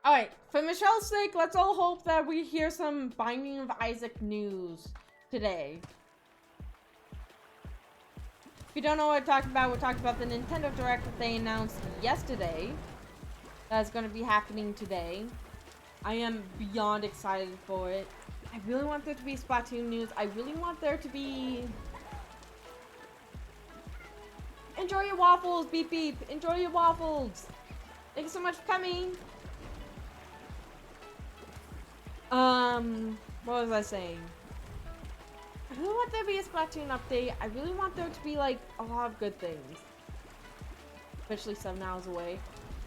Alright, for Michelle's sake, let's all hope that we hear some Binding of Isaac news today. If you don't know what we're talking about the Nintendo Direct that they announced yesterday. That's going to be happening today. I am beyond excited for it. I really want there to be Splatoon news. I really want there to be... Enjoy your waffles, beep beep. Enjoy your waffles. Thank you so much for coming. What was I saying? I really want there to be a Splatoon update. I really want there to be, like, a lot of good things. Especially 7 hours away.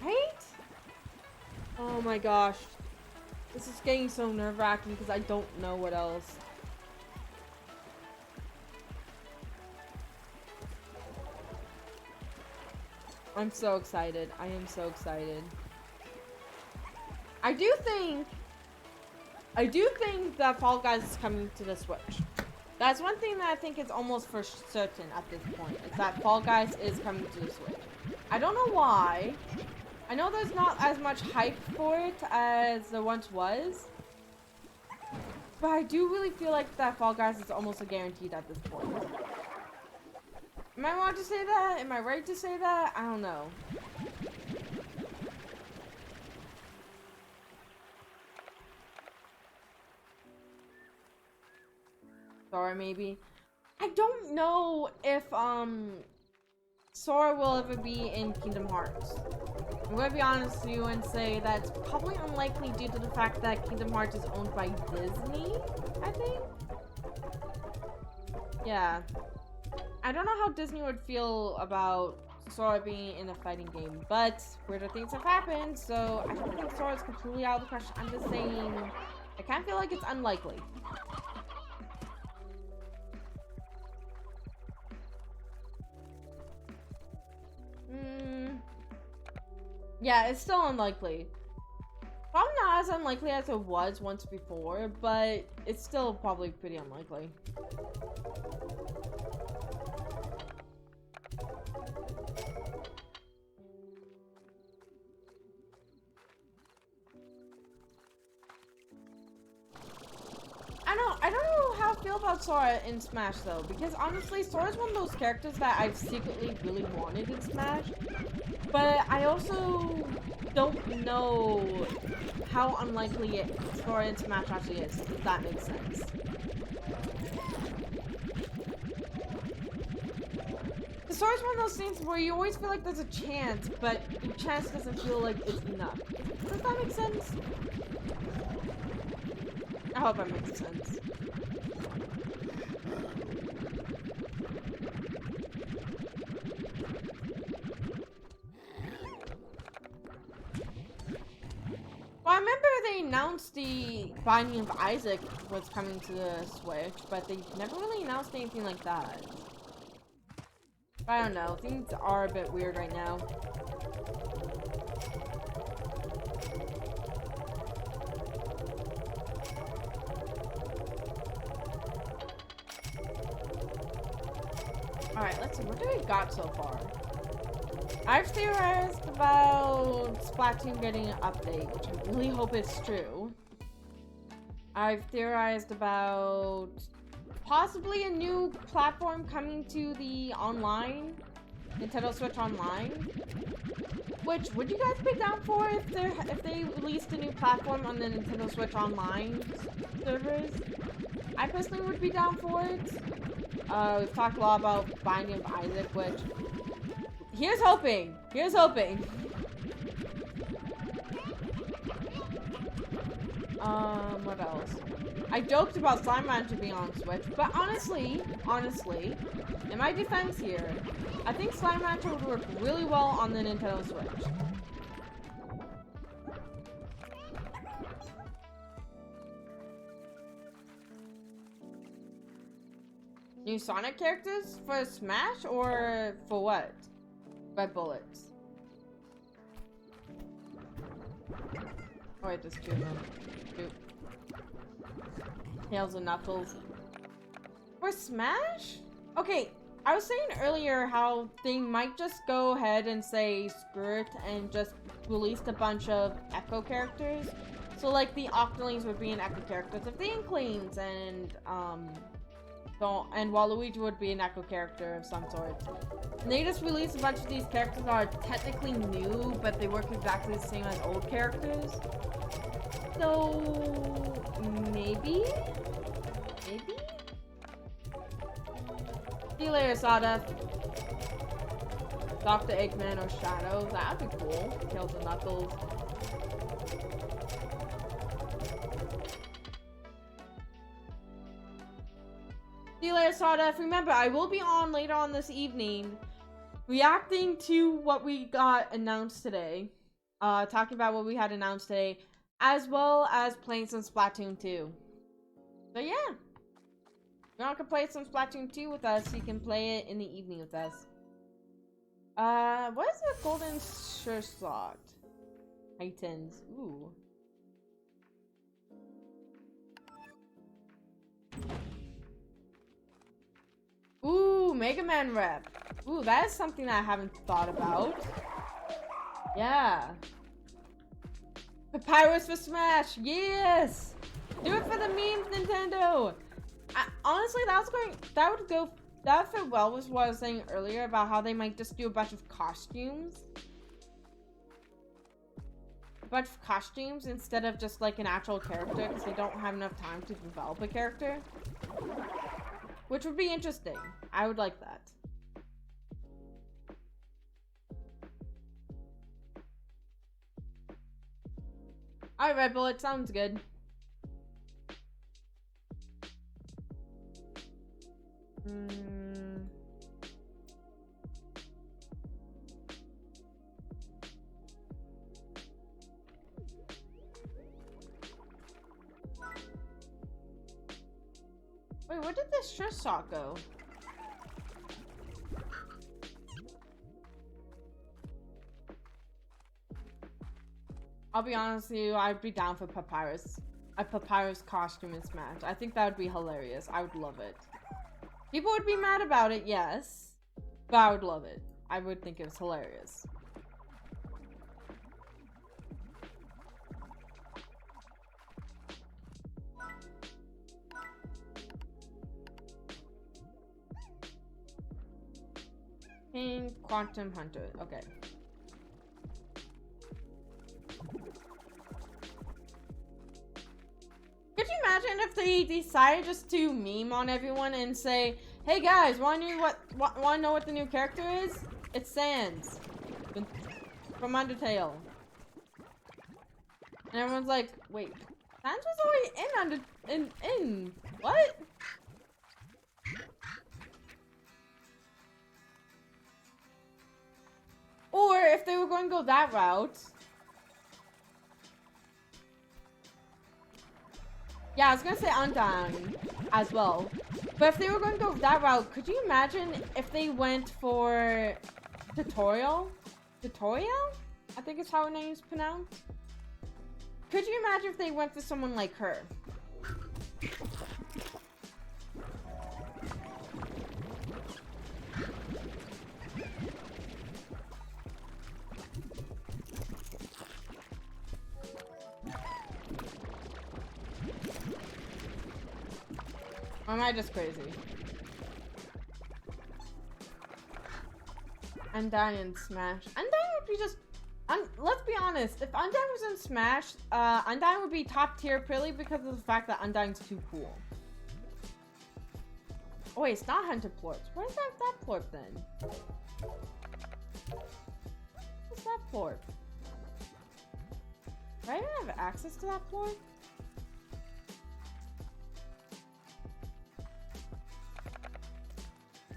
Right? Oh my gosh. This is getting so nerve-wracking because I don't know what else. I'm so excited. I am so excited. I do think that Fall Guys is coming to the Switch. That's one thing that I think is almost for certain at this point, is that Fall Guys is coming to the Switch. I don't know why. I know there's not as much hype for it as there once was. But I do really feel like that Fall Guys is almost a guaranteed at this point. Am I wrong to say that? Am I right to say that? I don't know. Sora maybe. I don't know if Sora will ever be in Kingdom Hearts. I'm gonna be honest with you and say that's probably unlikely due to the fact that Kingdom Hearts is owned by Disney, I think? Yeah. I don't know how Disney would feel about Sora being in a fighting game, but weirder things have happened, so I don't think Sora's completely out of the question. I'm just saying, I kind of feel like it's unlikely. Yeah, it's still unlikely. Probably not as unlikely as it was once before, but it's still probably pretty unlikely. I don't know how I feel about Sora in Smash though, because honestly, Sora's one of those characters that I've secretly really wanted in Smash, but I also don't know how unlikely Sora in Smash actually is, if that makes sense. Sora's one of those things where you always feel like there's a chance, but the chance doesn't feel like it's enough. Does that make sense? I hope that makes sense. Well, I remember they announced the Binding of Isaac was coming to the Switch, but they never really announced anything like that. But I don't know, things are a bit weird right now. Alright, let's see, what do we got so far? I've theorized about Splatoon getting an update, which I really hope is true. I've theorized about possibly a new platform coming to the online, Nintendo Switch Online. Which, would you guys be down for if they released a new platform on the Nintendo Switch Online servers? I personally would be down for it. We've talked a lot about Binding of Isaac, which... Here's hoping! Here's hoping! What else? I joked about Slime Rancher being on Switch, but honestly, in my defense here, I think Slime Rancher would work really well on the Nintendo Switch. New Sonic characters for Smash or for what? Red bullets. Oh wait, there's two of them. Shoot. Tails and Knuckles. For Smash? Okay, I was saying earlier how they might just go ahead and say screw it and just release a bunch of Echo characters. So like the Octolings would be an Echo characters of the Inklings, and Waluigi would be an Echo character of some sort. And they just released a bunch of these characters that are technically new, but they work exactly the same as old characters. So maybe? Maybe? See you later, Sada. Dr. Eggman or Shadow. That'd be cool. Tails and Knuckles. See you later, Sawdust. Remember, I will be on later on this evening reacting to what we got announced today. Talking about what we had announced today, as well as playing some Splatoon 2. So yeah. If you want to play some Splatoon 2 with us, you can play it in the evening with us. What is the golden Sherlock? Titans. Ooh. Ooh, Mega Man rep. Ooh, that is something that I haven't thought about. Yeah. Papyrus for Smash. Yes. Do it for the memes, Nintendo. Honestly, that would fit well with what I was saying earlier about how they might just do a bunch of costumes. Instead of just like an actual character, because they don't have enough time to develop a character. Which would be interesting. I would like that. Alright, Red Bullet, sounds good. Wait, where did this stress shot go? I'll be honest with you, I'd be down for Papyrus. A Papyrus costume in Smash. I think that would be hilarious. I would love it. People would be mad about it, yes. But I would love it. I would think it was hilarious. King Quantum Hunter. Okay. Could you imagine if they decided just to meme on everyone and say, "Hey guys, want to know what the new character is? It's Sans from Undertale." And everyone's like, "Wait, Sans was already in what?" Or if they were going to go that route. Yeah, I was gonna say Undyne as well. But if they were going to go that route, could you imagine if they went for Tutorial? Tutorial? I think is how her name's pronounced. Could you imagine if they went for someone like her? Or am I just crazy? Undyne in Smash. Undyne would be just... let's be honest. If Undyne was in Smash, Undyne would be top tier purely because of the fact that Undyne's too cool. Oh wait, it's not Hunter Plorp. Where's that Plorp then? What's that Plorp? Do I even have access to that Plorp?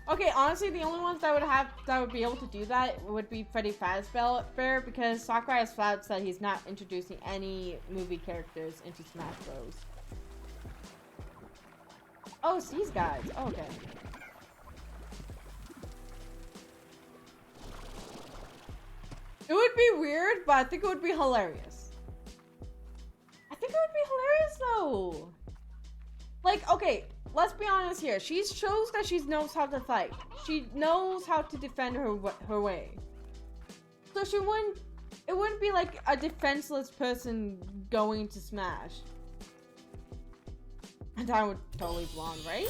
Okay, honestly, the only ones that would be able to do that would be Freddy Fazbear, because Sakurai has flat said he's not introducing any movie characters into Smash Bros. Oh, it's these guys. Oh, okay. It would be weird, but I think it would be hilarious. I think it would be hilarious though. Like, okay. Let's be honest here. She shows that she knows how to fight. She knows how to defend her way. So it wouldn't be like a defenseless person going to Smash. And I would totally blonde, right?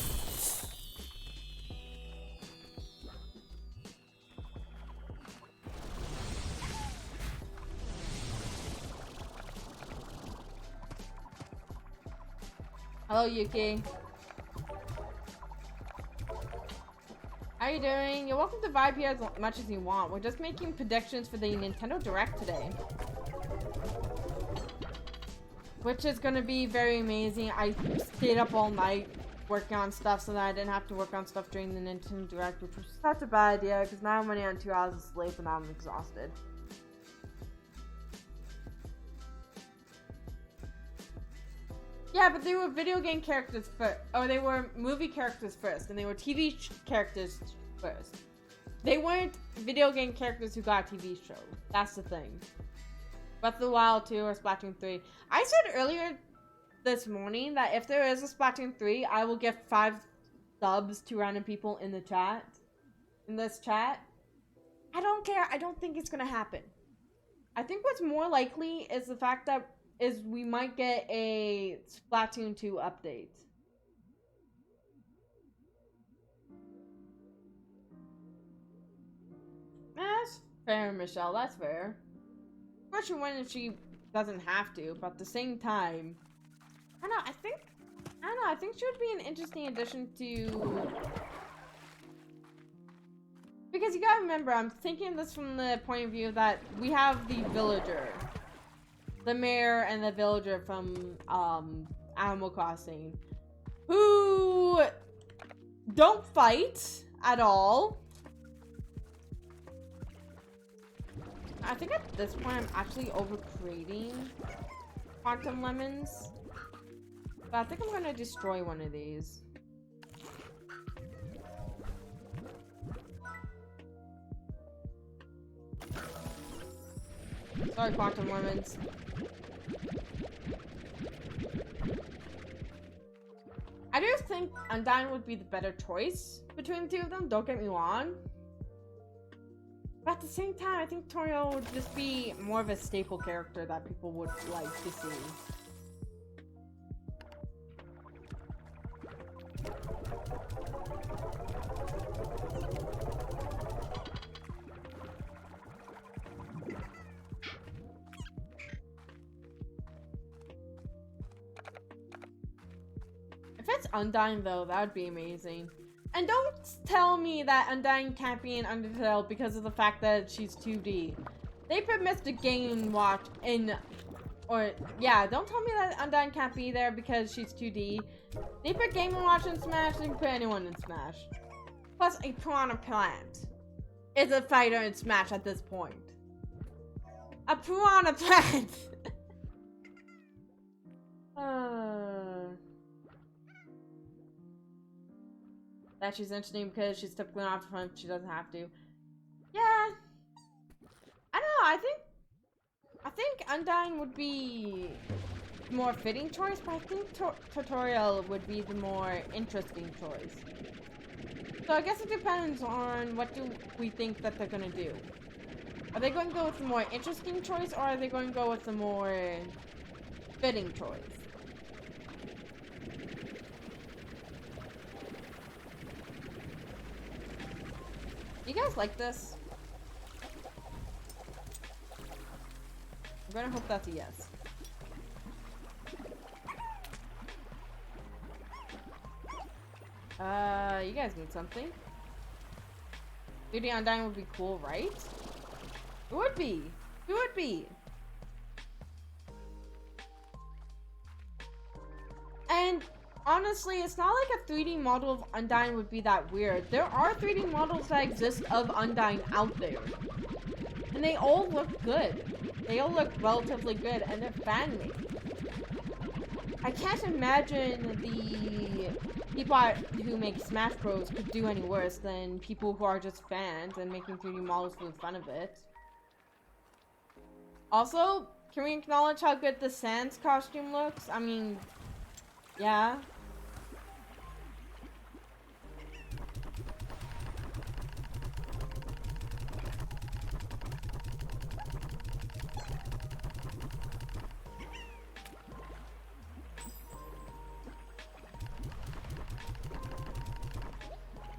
Hello, Yuki. How you doing? You're welcome to vibe here as much as you want. We're just making predictions for the Nintendo Direct today. Which is gonna be very amazing. I stayed up all night working on stuff so that I didn't have to work on stuff during the Nintendo Direct, which was such a bad idea because now I'm running on 2 hours of sleep and I'm exhausted. Yeah, but they were video game characters first. Or they were movie characters first. And they were TV characters first. They weren't video game characters who got a TV show. That's the thing. Breath of the Wild 2 or Splatoon 3. I said earlier this morning that if there is a Splatoon 3, I will give 5 subs to random people in the chat. In this chat. I don't care. I don't think it's going to happen. I think what's more likely is the fact that we might get a Splatoon 2 update. That's fair, Michelle. That's fair. Especially when she doesn't have to, but at the same time, I don't know. I think she would be an interesting addition to. Because you gotta remember, I'm thinking this from the point of view that we have the villager. The mayor and the villager from Animal Crossing, who don't fight at all. I think at this point I'm actually overcreating Quantum Lemons, but I think I'm gonna destroy one of these. Sorry, Quantum Lemons. I do think Undyne would be the better choice between the two of them, don't get me wrong. But at the same time, I think Toriel would just be more of a staple character that people would like to see. If it's Undyne though, that would be amazing. And don't tell me that Undyne can't be in Undertale because of the fact that she's 2D. They put Mr. Game Watch in... Or, yeah, don't tell me that Undyne can't be there because she's 2D. They put Game & Watch in Smash, they can put anyone in Smash. Plus, a piranha plant is a fighter in Smash at this point. A piranha plant! That she's interesting because she's typically off the front, she doesn't have to. Yeah. I don't know, I think Undyne would be the more fitting choice, but I think Toriel would be the more interesting choice. So I guess it depends on what do we think that they're gonna do. Are they going to go with the more interesting choice, or are they going to go with the more fitting choice? You guys like this? I'm gonna hope that's a yes. You guys need something? Beauty Undyne would be cool, right? It would be! It would be! And honestly, it's not like a 3D model of Undyne would be that weird. There are 3D models that exist of Undyne out there. And they all look good. They all look relatively good, and they're fan-made. I can't imagine the people who make Smash Bros. Could do any worse than people who are just fans and making 3D models for the fun of it. Also, can we acknowledge how good the Sans costume looks? I mean, yeah.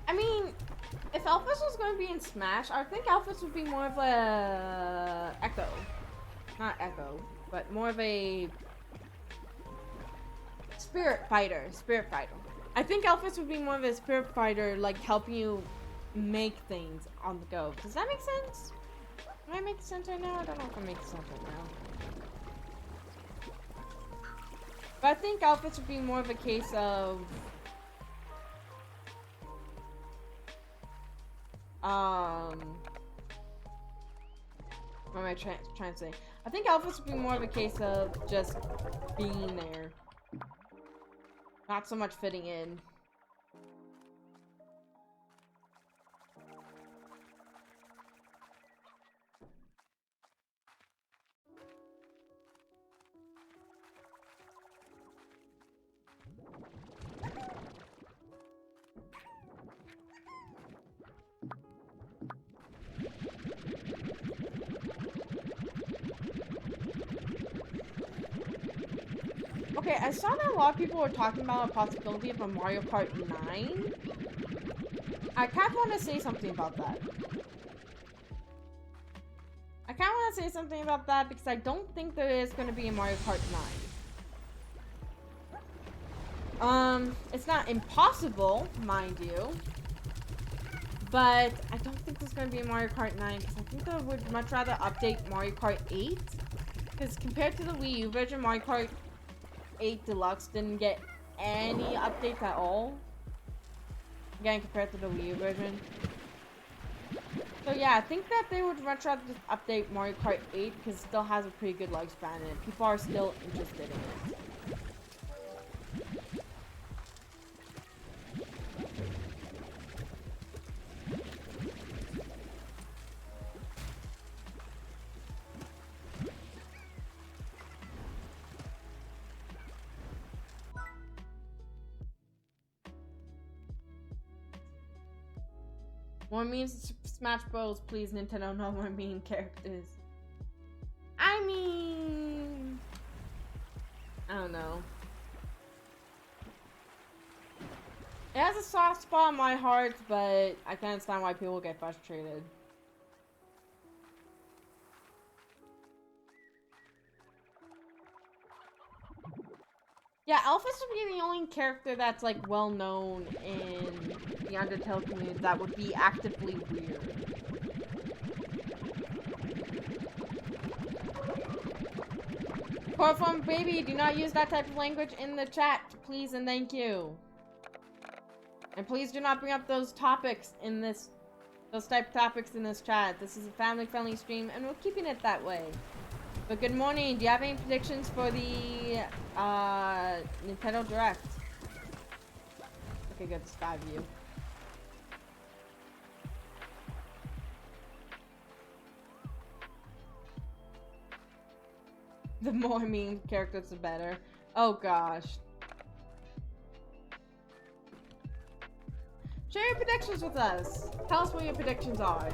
I mean, if Elphys was going to be in Smash, I think Elphys would be more of a Echo. Not Echo, but more of a Spirit Fighter. Spirit Fighter. I think Elphys would be more of a Spirit Fighter, like helping you make things on the go. Does that make sense? Am I making sense right now? I don't know if I'm making sense right now. But I think Elphys would be more of a case of... what am I trying to say? I think Elphys would be more of a case of just being there. Not so much fitting in. Okay, I saw that a lot of people were talking about a possibility of a Mario Kart 9. I kind of want to say something about that. I kind of want to say something about that because I don't think there is going to be a Mario Kart 9. It's not impossible, mind you. But I don't think there's going to be a Mario Kart 9 because I think I would much rather update Mario Kart 8. Because compared to the Wii U version, Mario Kart 8 Deluxe didn't get any updates at all. Again, compared to the Wii U version. So yeah, I think that they would much rather just update Mario Kart 8 because it still has a pretty good lifespan and people are still interested in it. More memes Smash Bros. Please, Nintendo, no more meme characters. I mean... I don't know. It has a soft spot in my heart, but I can understand why people get frustrated. Yeah, Elphys would be the only character that's like well known in the Undertale community that would be actively weird. Poor baby, do not use that type of language in the chat, please and thank you. And please do not bring up those topics in this, those type of topics in this chat. This is a family-friendly stream, and we're keeping it that way. But good morning. Do you have any predictions for the Nintendo Direct? Okay, good. It's 5 of you. The more meme characters, the better. Oh gosh. Share your predictions with us. Tell us what your predictions are.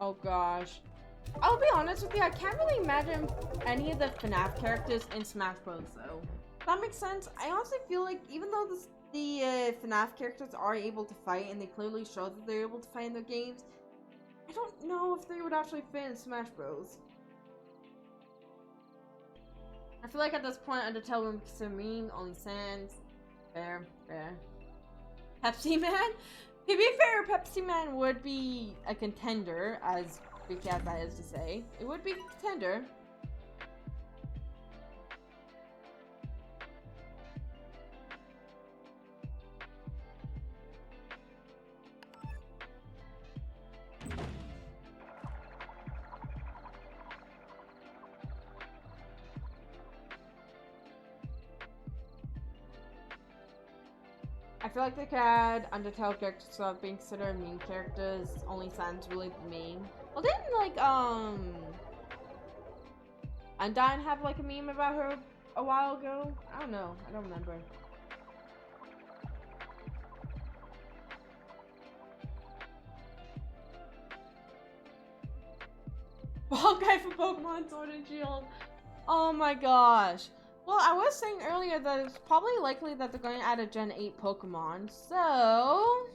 Oh gosh. I'll be honest with you, I can't really imagine any of the FNAF characters in Smash Bros. Though. That makes sense. I honestly feel like even though the FNAF characters are able to fight and they clearly show that they're able to fight in their games, I don't know if they would actually fit in Smash Bros. I feel like at this point Undertale would consider meme, only Sans. Fair. Pepsi Man? To be fair, Pepsi Man would be a contender, as freaky as that is to say. It would be a contender. I feel like they could add Undertale characters without being considered meme characters. Only Sans really meme. Well, didn't like Undyne have like a meme about her a while ago? I don't know. I don't remember. Ball guy for Pokemon Sword and Shield. Oh my gosh. Well, I was saying earlier that it's probably likely that they're going to add a Gen 8 Pokemon, so...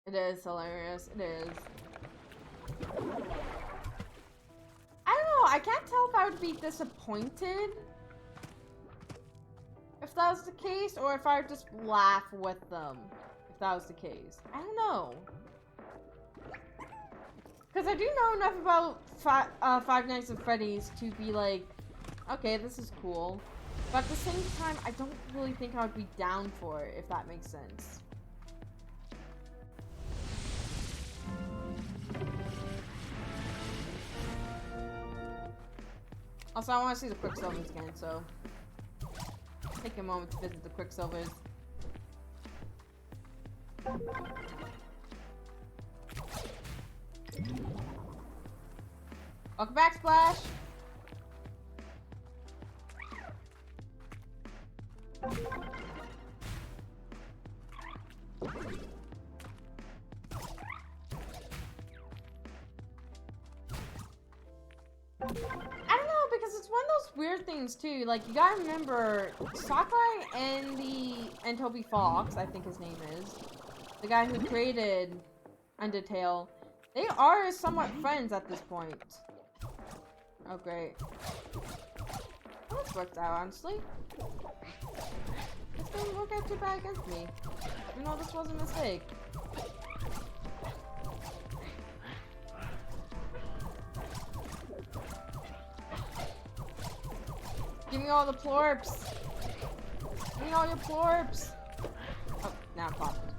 It is hilarious. It is. I don't know. I can't tell if I would be disappointed if that was the case, or if I would just laugh with them if that was the case. I don't know. Because I do know enough about Five Nights at Freddy's to be like, okay, this is cool. But at the same time, I don't really think I would be down for it, if that makes sense. Also, I want to see the Quicksilvers again, so... take a moment to visit the Quicksilvers. Welcome back, Splash! I don't know, because it's one of those weird things too. Like, you gotta remember, Sakurai and Toby Fox, I think his name is, the guy who created Undertale, they are somewhat friends at this point. Oh, great. Well, this worked out, honestly. This didn't work out too bad against me. Even though this was a mistake. Give me all the plorps! Give me all your plorps! Oh, now I'm popped.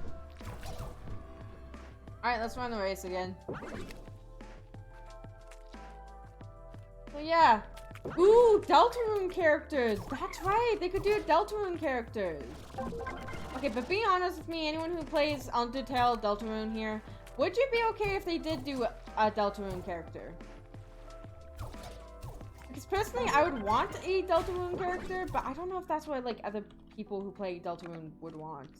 Alright, let's run the race again. So yeah. Ooh, Deltarune characters! That's right, they could do Deltarune characters. Okay, but be honest with me, anyone who plays Undertale Deltarune here, would you be okay if they did do a Deltarune character? Because personally, I would want a Deltarune character, but I don't know if that's what like other people who play Deltarune would want.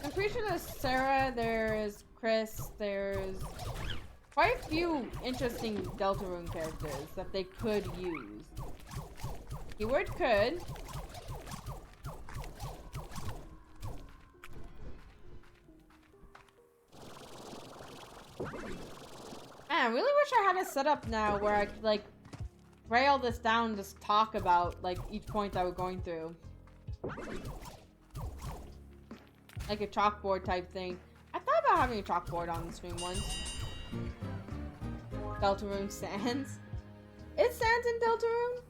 I'm pretty sure there's Sarah, there's Chris, there's quite a few interesting Deltarune characters that they could use. Keyword could. Man, I really wish I had a setup now where I could like write all this down and just talk about like each point that we're going through. Like a chalkboard type thing. I thought about having a chalkboard on the stream once. Deltarune Sans. Is Sans in Deltarune?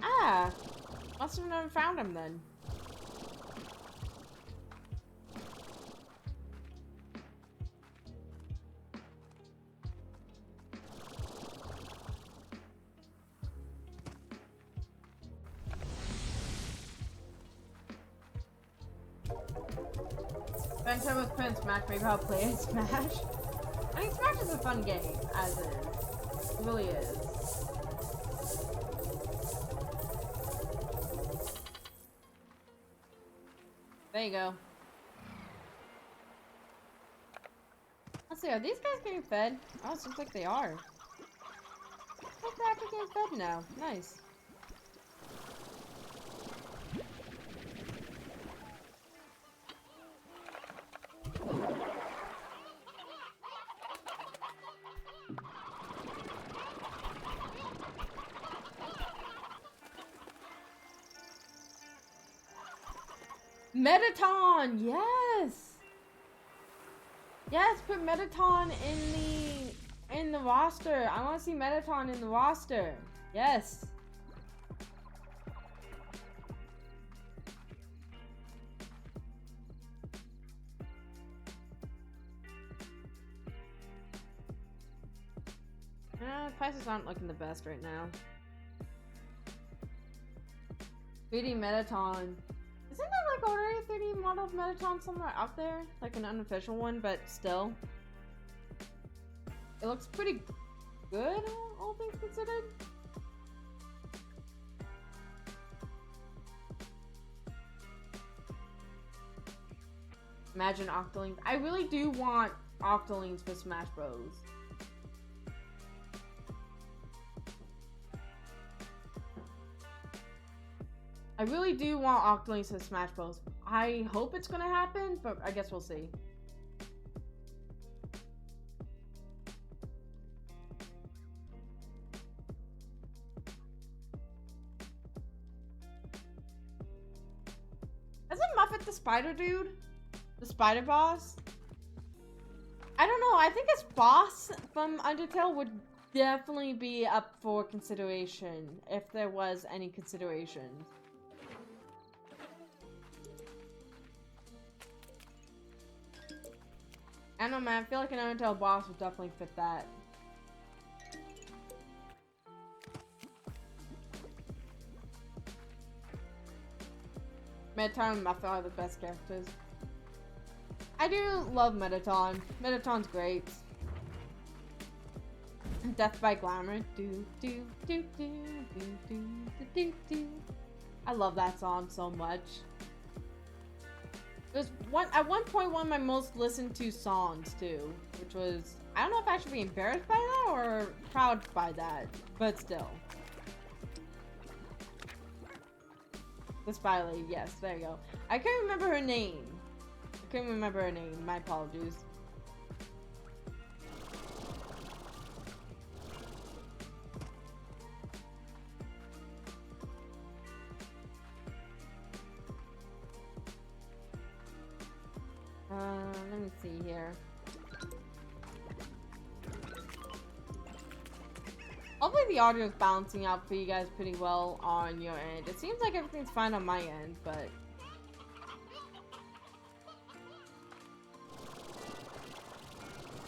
Ah. Must have never found him then. Spend time with Prince Smash, maybe I'll play in Smash. I mean, Smash is a fun game, as is. It really is. There you go. Let's see, are these guys getting fed? Oh, it seems like they are. Looks like they're actually getting fed now. Nice. Mettaton, yes. Yes, put Mettaton in the roster. I want to see Mettaton in the roster. Yes. Prices aren't looking the best right now. 3D Mettaton. Isn't there like already a 3D model of Mettaton somewhere out there? Like an unofficial one, but still. It looks pretty good, all things considered. Imagine Octolings. I really do want Octolings for Smash Bros. I really do want Octolings to Smash Bros. I hope it's gonna happen, but I guess we'll see. Isn't Muffet the spider dude? The spider boss? I don't know, I think his boss from Undertale would definitely be up for consideration, if there was any consideration. I don't know, man. I feel like an Undertale boss would definitely fit that. Mettaton and Muffet are the best characters. I do love Mettaton. Mettaton's great. Death by Glamour. Do do do do do do do do do. I love that song so much. It was at one point one of my most listened to songs too, which was, I don't know if I should be embarrassed by that or proud by that, but still. The spy lady, yes, there you go. I couldn't remember her name. My apologies. Let me see here. Hopefully the audio is balancing out for you guys pretty well on your end. It seems like everything's fine on my end, but...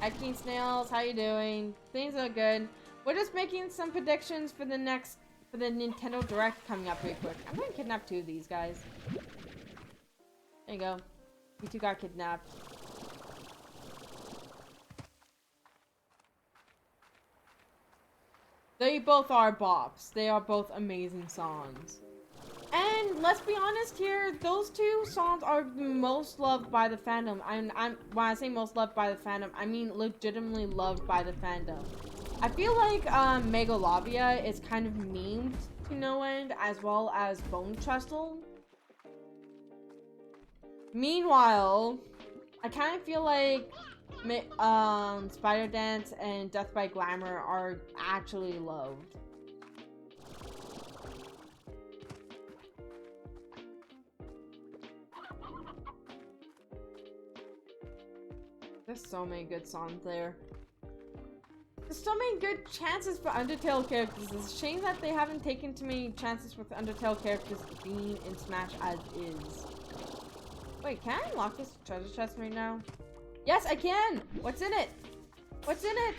Hi, King Snails, how you doing? Things are good. We're just making some predictions for the Nintendo Direct coming up really quick. I'm gonna kidnap 2 of these guys. There you go. You 2 got kidnapped. They both are bops. They are both amazing songs. And let's be honest here, those 2 songs are most loved by the fandom. When I say most loved by the fandom, I mean legitimately loved by the fandom. I feel like Megalovia is kind of memed to no end, as well as Bone Trestle. Meanwhile, I kind of feel like Spider Dance and Death by Glamour are actually loved. There's so many good songs there. There's so many good chances for Undertale characters. It's a shame that they haven't taken too many chances with Undertale characters being in Smash as is. Wait, can I unlock this treasure chest right now? Yes, I can! What's in it? What's in it?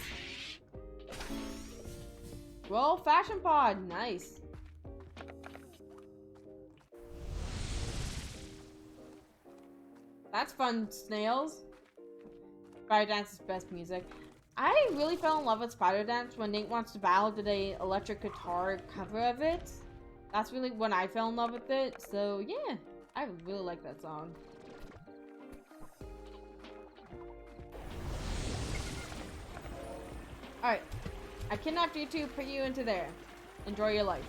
Well, Fashion Pod. Nice. That's fun, Snails. Spider Dance's best music. I really fell in love with Spider Dance when Nate Wants to Battle did a electric guitar cover of it. That's really when I fell in love with it. So yeah, I really like that song. Alright, I kidnapped you 2, put you into there. Enjoy your life.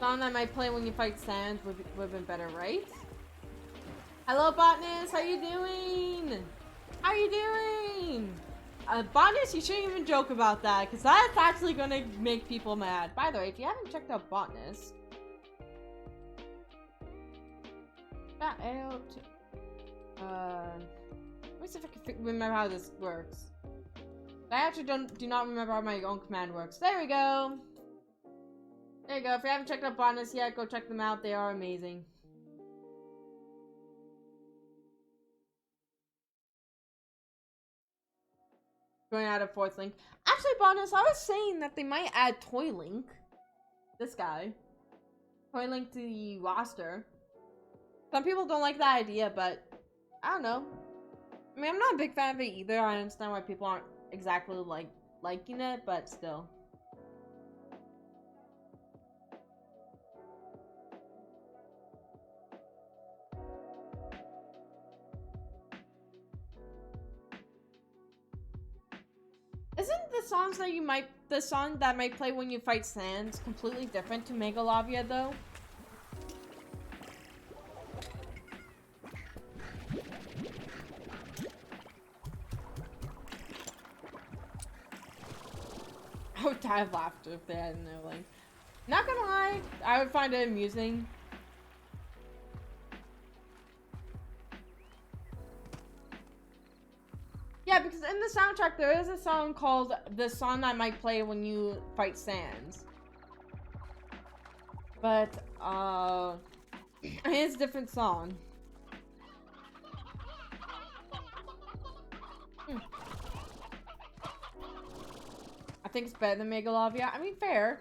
Song that might play when you fight Sans would have been better, right? Hello, Botanist. How you doing? How you doing? Botanist, you shouldn't even joke about that, because that's actually gonna make people mad. By the way, if you haven't checked out Botanist, let me see if I can remember how this works. I actually do not remember how my own command works. There we go. There you go. If you haven't checked out Botanist yet, go check them out. They are amazing. Going out of Fourth Link. Actually, Botanist, I was saying that they might add Toy Link. This guy. Toy Link to the roster. Some people don't like that idea, but I don't know. I mean, I'm not a big fan of it either. I understand why people aren't exactly liking it, but still. Isn't the song that might play when you fight Sans completely different to Megalovia though? I would die of laughter if they had no link. Not gonna lie, I would find it amusing. Yeah, because in the soundtrack there is a song called The Song That Might Play When You Fight Sans. But, it's a different song. I think it's better than Megalovia. I mean, fair.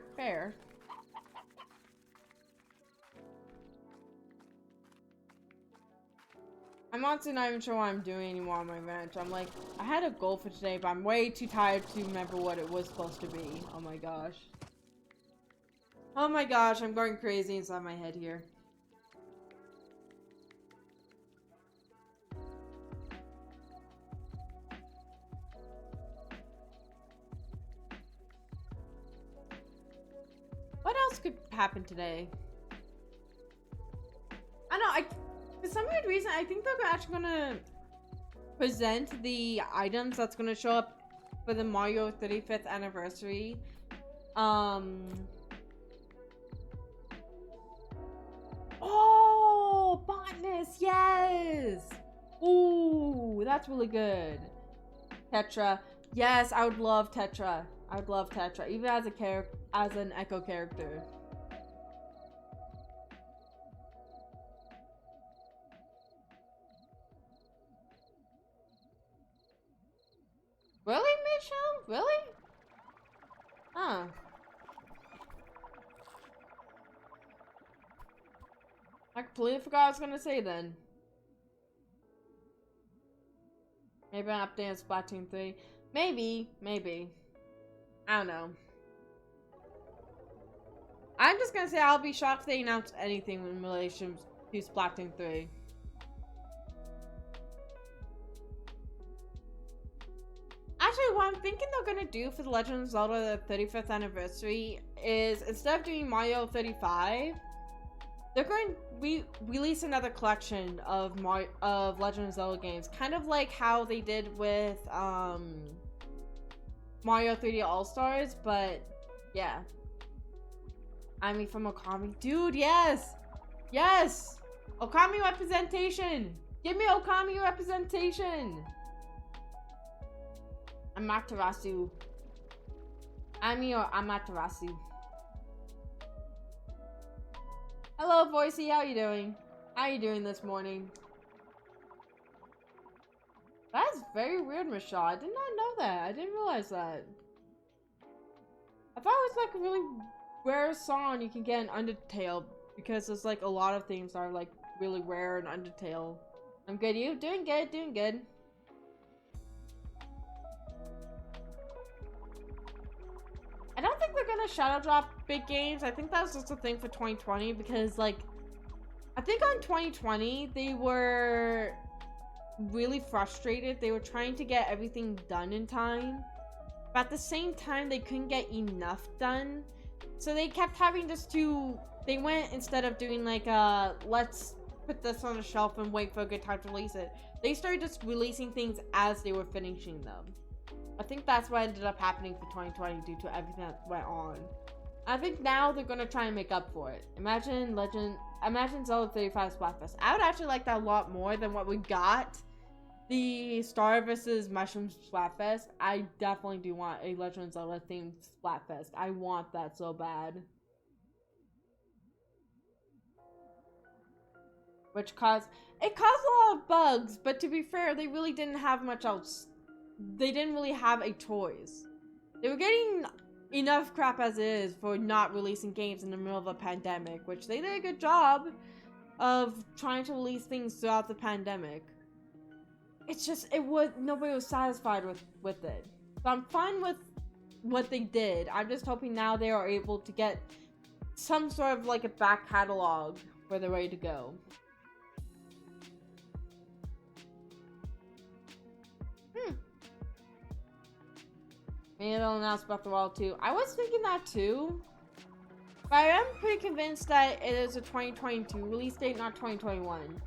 I'm honestly not even sure what I'm doing anymore on my ranch. I'm like, I had a goal for today, but I'm way too tired to remember what it was supposed to be. Oh my gosh. Oh my gosh, I'm going crazy inside my head here. could happen today. I don't know, for some weird reason, I think they're actually gonna present the items that's gonna show up for the Mario 35th anniversary. Oh, Botanist, yes! Ooh, that's really good. Tetra. Yes, I would love Tetra. I would love Tetra, even as a as an Echo character. Really, Michelle? Really? Huh. I completely forgot what I was gonna say then. Maybe an update on Splatoon 3. Maybe. I don't know. I'm just gonna say I'll be shocked if they announce anything in relation to Splatoon 3. Actually, what I'm thinking they're gonna do for the Legend of Zelda 35th anniversary is, instead of doing Mario 35, they're going to release another collection of Legend of Zelda games, kind of like how they did with Mario 3D All-Stars, but yeah. I mean, from Okami. Dude, yes! Yes! Okami representation! Give me Okami representation! Amaterasu. Ami or Amaterasu. Hello, Voicey. How you doing? How you doing this morning? That's very weird, Michelle. I did not know that. I didn't realize that. I thought it was like a really rare song you can get in Undertale, because there's like a lot of things that are like really rare in Undertale. I'm good. You? Doing good. Doing good. I don't think they're gonna shadow drop big games. I think that's just a thing for 2020, because like, I think on 2020 they were really frustrated. They were trying to get everything done in time, but at the same time they couldn't get enough done, so they kept having just to, they went, instead of doing like let's put this on the shelf and wait for a good time to release it, they started just releasing things as they were finishing them. I think that's what ended up happening for 2020 due to everything that went on. I think now they're gonna try and make up for it. Imagine Zelda 35 Splatfest. I would actually like that a lot more than what we got. The Star vs. Mushroom Splatfest. I definitely do want a Legend of Zelda themed Splatfest. I want that so bad. Which caused a lot of bugs, but to be fair, they really didn't have much else. They didn't really have a choice. They were getting enough crap as it is for not releasing games in the middle of a pandemic, which they did a good job of trying to release things throughout the pandemic. It's just, nobody was satisfied with it. So I'm fine with what they did. I'm just hoping now they are able to get some sort of like a back catalog where they're ready to go. Maybe they'll announce Breath of the Wild 2. I was thinking that too. But I am pretty convinced that it is a 2022 release date, not 2021.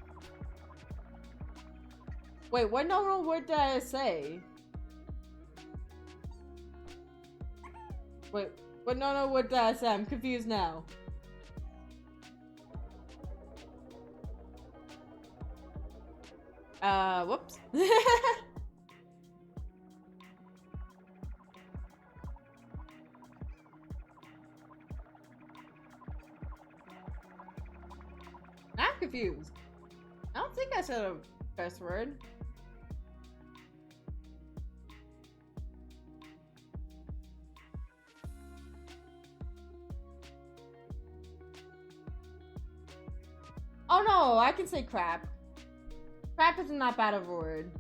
Wait, what normal word did I say? Wait, what normal word did I say? I'm confused now. Whoops. I'm confused. I don't think I said a curse word. Oh no, I can say crap. Crap is not bad of a word.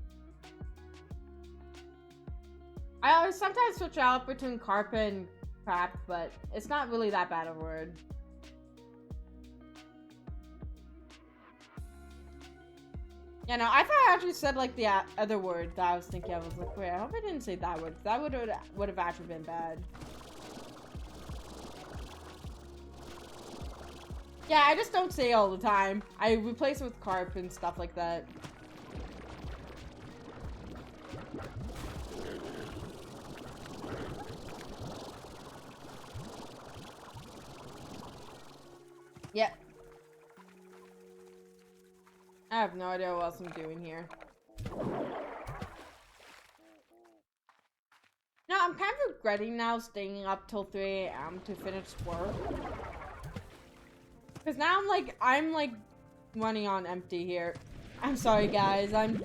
I always sometimes switch out between carpet and crap, but it's not really that bad of a word. Yeah, no, I thought I actually said like the other word that I was thinking of. I was like, wait, I hope I didn't say that word. That would have actually been bad. Yeah, I just don't say it all the time. I replace it with carp and stuff like that. Yep. I have no idea what else I'm doing here. No, I'm kind of regretting now staying up till 3 a.m. to finish work. Because now I'm like running on empty here. I'm sorry guys, I'm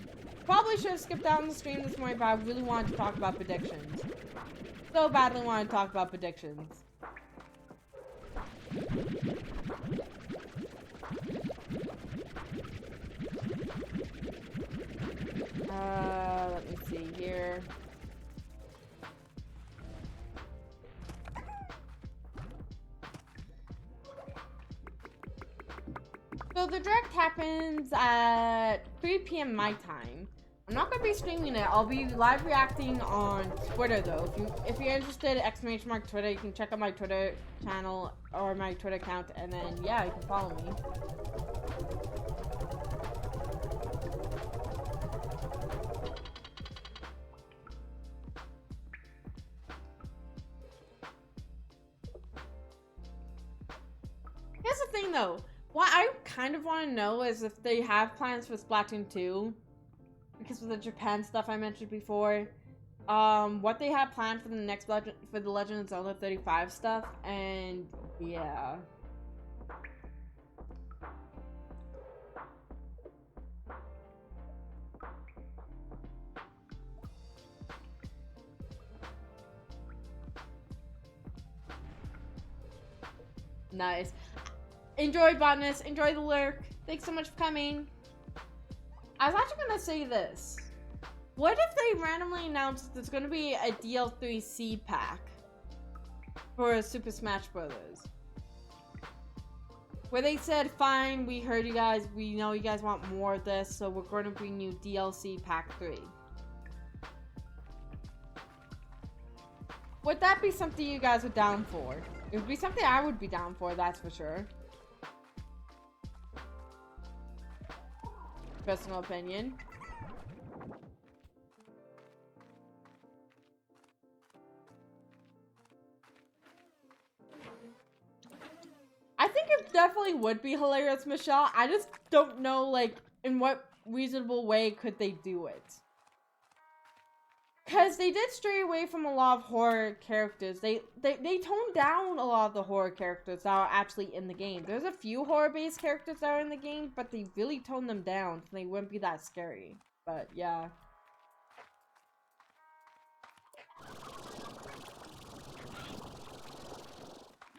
probably should have skipped out on the stream this morning, but I really wanted to talk about predictions. So badly wanted to talk about predictions. Let me see here. So the direct happens at 3 p.m. my time. I'm not gonna be streaming it. I'll be live reacting on Twitter though. If you're interested, ! Twitter, you can check out my Twitter channel or my Twitter account, and then yeah, you can follow me. Here's the thing though. What I kind of want to know is if they have plans for Splatoon 2. Because of the Japan stuff I mentioned before. What they have planned for the next for the Legend of Zelda 35 stuff, and yeah. Nice. Enjoy, Botanist. Enjoy the lurk. Thanks so much for coming. I was actually gonna say this. What if they randomly announced that there's gonna be a DL3 seed pack for Super Smash Brothers? Where they said, fine, we heard you guys, we know you guys want more of this, so we're gonna bring you DLC Pack 3. Would that be something you guys are down for? It would be something I would be down for, that's for sure. Personal opinion. I think it definitely would be hilarious, Michelle. I just don't know, like, in what reasonable way could they do it. Because they did stray away from a lot of horror characters. They toned down a lot of the horror characters that are actually in the game. There's a few horror-based characters that are in the game, but they really toned them down so they wouldn't be that scary. But, yeah.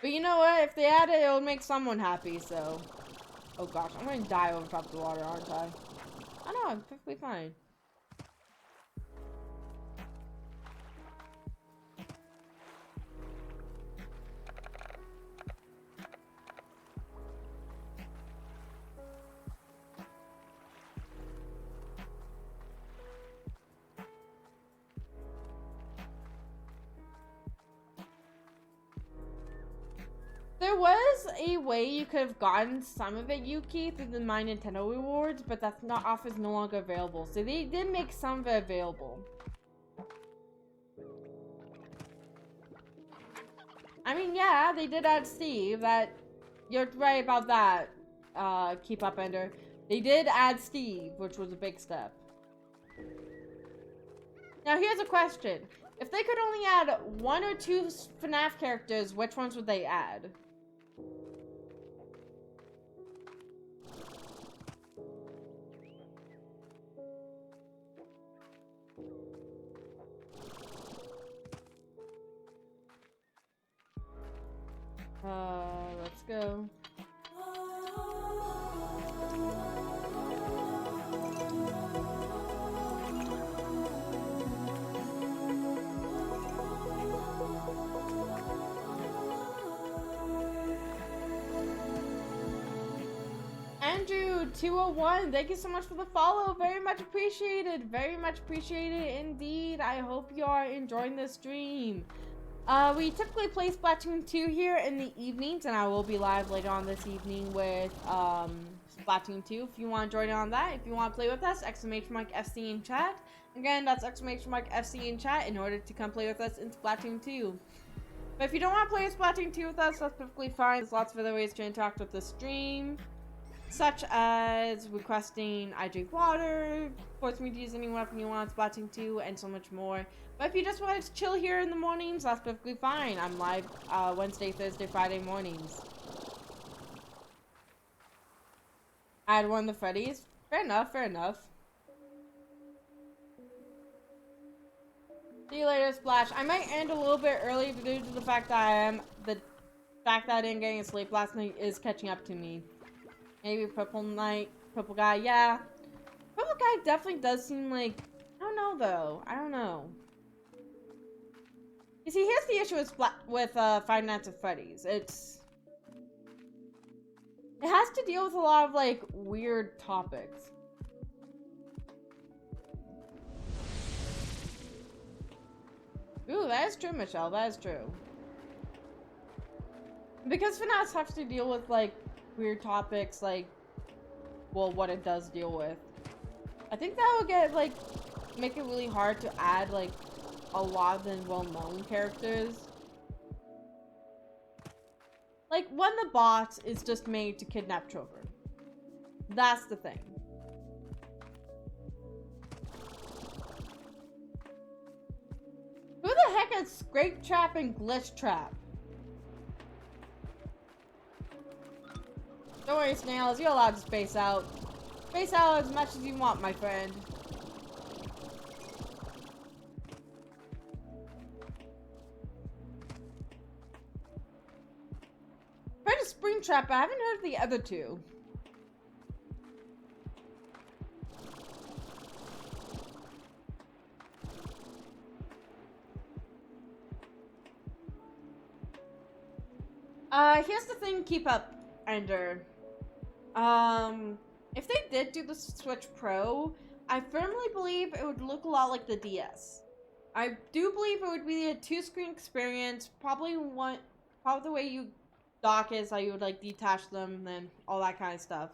But you know what? If they add it, it would make someone happy, so... Oh gosh, I'm going to die over top of the water, aren't I? I know, I'm perfectly fine. There was a way you could have gotten some of it, Yuki, through the My Nintendo rewards, but that's not offer is no longer available. So they did make some of it available. I mean, yeah, they did add Steve. That you're right about that. Keep up, Ender. They did add Steve, which was a big step. Now here's a question: if they could only add 1 or 2 FNAF characters, which ones would they add? Let's go. Andrew201, thank you so much for the follow. Very much appreciated. Very much appreciated indeed. I hope you are enjoying this stream. We typically play Splatoon 2 here in the evenings, and I will be live later on this evening with Splatoon 2. If you want to join in on that, if you want to play with us, !FC in chat. Again, that's !FC in chat in order to come play with us in Splatoon 2. But if you don't want to play Splatoon 2 with us, that's perfectly fine. There's lots of other ways to interact with the stream, such as requesting I drink water, force me to use any weapon you want on Splatoon 2, and so much more. But if you just want to chill here in the mornings, that's perfectly fine. I'm live Wednesday, Thursday, Friday mornings. I had one of the Freddy's. Fair enough, fair enough. See you later, Splash. I might end a little bit early due to the fact that I didn't get any sleep last night is catching up to me. Maybe Purple Guy, yeah. Purple Guy definitely does seem like, I don't know though. I don't know. You see, here's the issue with Five Nights at Freddy's. It has to deal with a lot of like weird topics. Ooh, that is true, Michelle. That is true. Because FNAF has to deal with like weird topics, like, well, what it does deal with. I think that will make it really hard to add like a lot of the well-known characters. Like when the bot is just made to kidnap children. That's the thing. Who the heck is Scrape Trap and Glitch Trap? Don't worry, Snails, you're allowed to space out. Space out as much as you want, my friend. Heard of Springtrap, but I haven't heard of the other two. Here's the thing, keep up, Ender. If they did do the Switch Pro, I firmly believe it would look a lot like the DS. I do believe it would be a two-screen experience, probably the way you dock is how you would like detach them and then all that kind of stuff.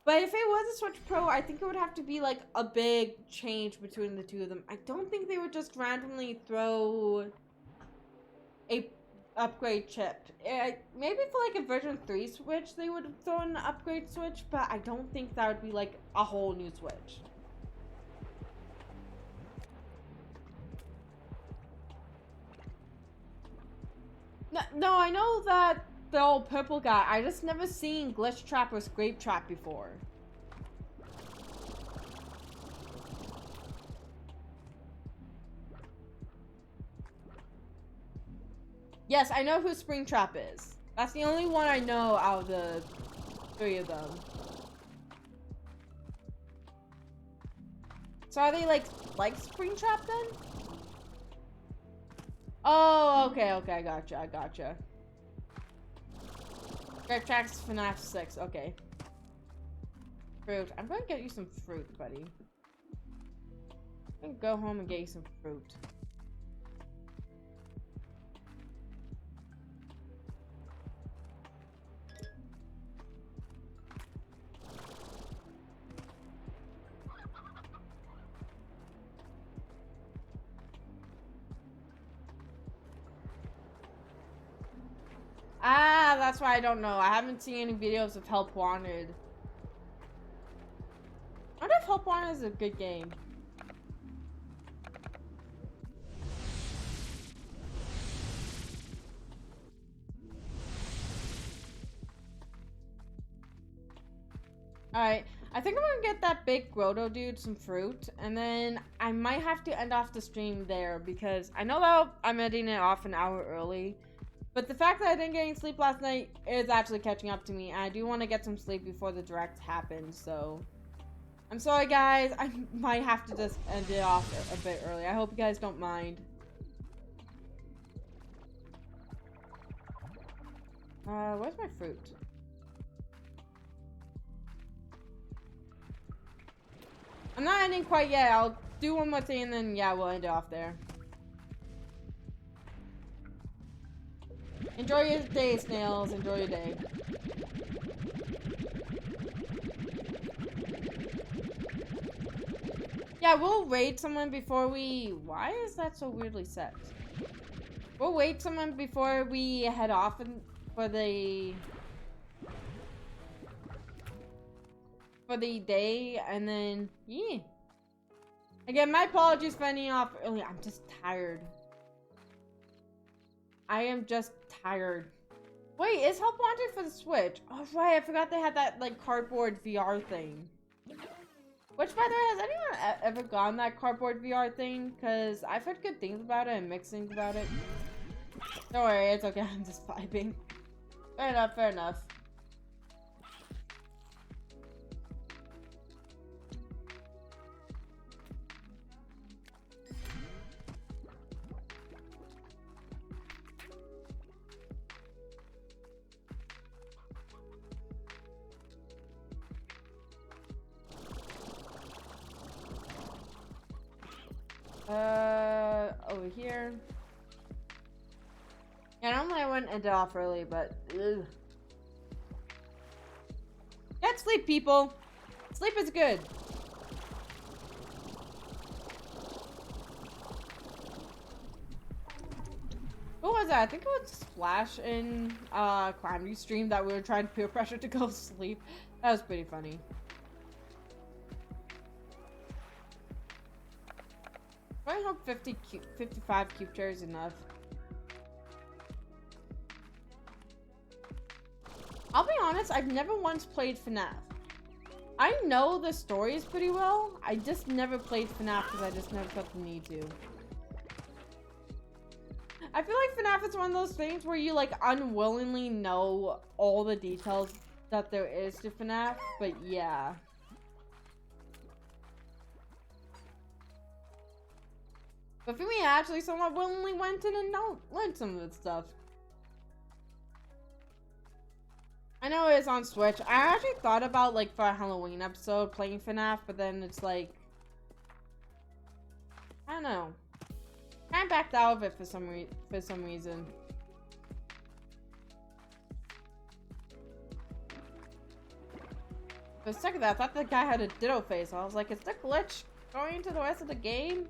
But if it was a Switch Pro, I think it would have to be like a big change between the two of them. I don't think they would just randomly throw a upgrade chip. Maybe for like a version 3 Switch they would throw an upgrade Switch, but I don't think that would be like a whole new Switch. No, I know that the old Purple Guy, I just never seen Glitch Trap or Scrape Trap before. Yes, I know who Springtrap is. That's the only one I know out of the three of them. So are they like Springtrap then? Oh, okay, I gotcha. Scrape Trap's FNAF 6, okay. Fruit. I'm gonna get you some fruit, buddy. I'm gonna go home and get you some fruit. Ah, that's why I don't know. I haven't seen any videos of Help Wanted. I wonder if Help Wanted is a good game. Alright, I think I'm gonna get that big Grotto dude some fruit, and then I might have to end off the stream there, because I know that I'm ending it off an hour early. But the fact that I didn't get any sleep last night is actually catching up to me. And I do want to get some sleep before the direct happens, so... I'm sorry, guys. I might have to just end it off a bit early. I hope you guys don't mind. Where's my fruit? I'm not ending quite yet. I'll do one more thing and then, yeah, we'll end it off there. Enjoy your day, snails. Enjoy your day. Yeah, we'll raid someone before we... Why is that so weirdly set? We'll wait someone before we head off for the day, and then yeah. Again, my apologies for ending off early. I'm just tired. I am just tired. Wait, is Help Wanted for the Switch? Oh right, I forgot they had that like cardboard VR thing. Which, by the way, has anyone ever gotten that cardboard VR thing? Because I've heard good things about it and mixed things about it. Don't worry, it's okay. I'm just vibing. Fair enough, fair enough. Over here. Yeah, normally I wouldn't end it off early, but ugh. Get sleep, people. Sleep is good. What was that? I think it was Splash in Calamity stream that we were trying to peer pressure to go sleep. That was pretty funny. I hope 55 cube chairs enough. I'll be honest, I've never once played FNAF. I know the stories pretty well. I just never played FNAF because I just never felt the need to. I feel like FNAF is one of those things where you like unwillingly know all the details that there is to FNAF, but yeah. But for me, I actually somewhat willingly went in and learned some of the stuff. I know it is on Switch. I actually thought about, like, for a Halloween episode, playing FNAF, but then it's like... I don't know. I backed out of it for some reason. For a second there, I thought the guy had a ditto face. I was like, is the glitch going into the rest of the game?